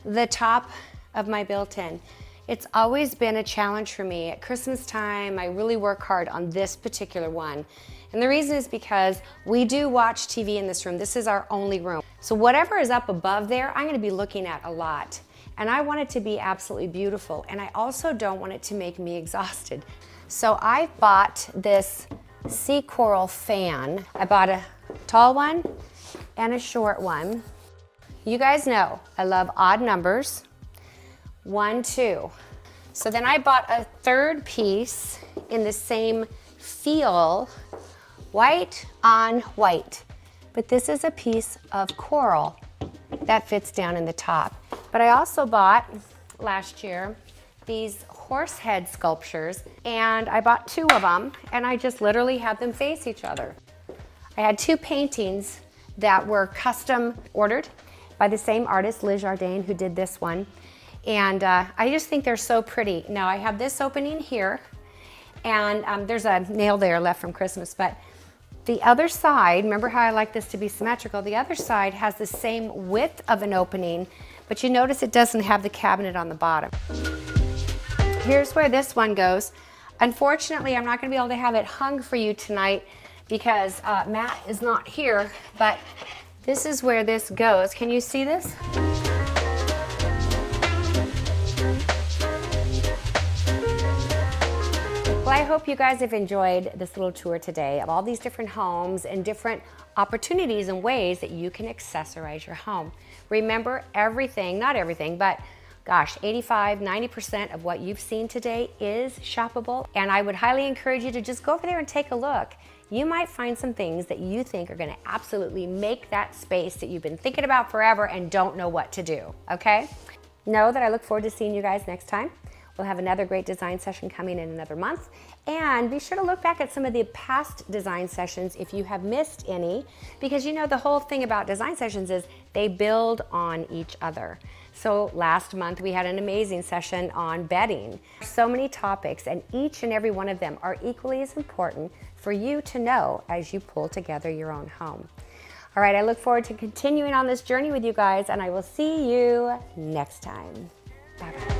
the top of my built-in, it's always been a challenge for me. At Christmas time, I really work hard on this particular one. And the reason is because we do watch TV in this room. This is our only room. So whatever is up above there, I'm gonna be looking at a lot. And I want it to be absolutely beautiful. And I also don't want it to make me exhausted. So I bought this sea coral fan. I bought a tall one and a short one. You guys know I love odd numbers. 1, 2. So then I bought a third piece in the same feel, white on white. But this is a piece of coral that fits down in the top. But I also bought last year these horse head sculptures, and I bought 2 of them, and I just literally had them face each other. I had 2 paintings that were custom ordered by the same artist, Liz Jardine, who did this one. And I just think they're so pretty. Now I have this opening here, and there's a nail there left from Christmas, but the other side, remember how I like this to be symmetrical, the other side has the same width of an opening, but you notice it doesn't have the cabinet on the bottom. Here's where this one goes. Unfortunately, I'm not gonna be able to have it hung for you tonight because Matt is not here, but this is where this goes. Can you see this? Well, I hope you guys have enjoyed this little tour today of all these different homes and different opportunities and ways that you can accessorize your home. Remember, everything, not everything, but gosh, 85–90% of what you've seen today is shoppable, and I would highly encourage you to just go over there and take a look. You might find some things that you think are gonna absolutely make that space that you've been thinking about forever and don't know what to do, okay? Know that I look forward to seeing you guys next time. We'll have another great design session coming in another month. And be sure to look back at some of the past design sessions if you have missed any, because you know the whole thing about design sessions is they build on each other. So last month we had an amazing session on bedding. So many topics, and each and every one of them are equally as important for you to know as you pull together your own home. All right, I look forward to continuing on this journey with you guys, and I will see you next time. Bye-bye.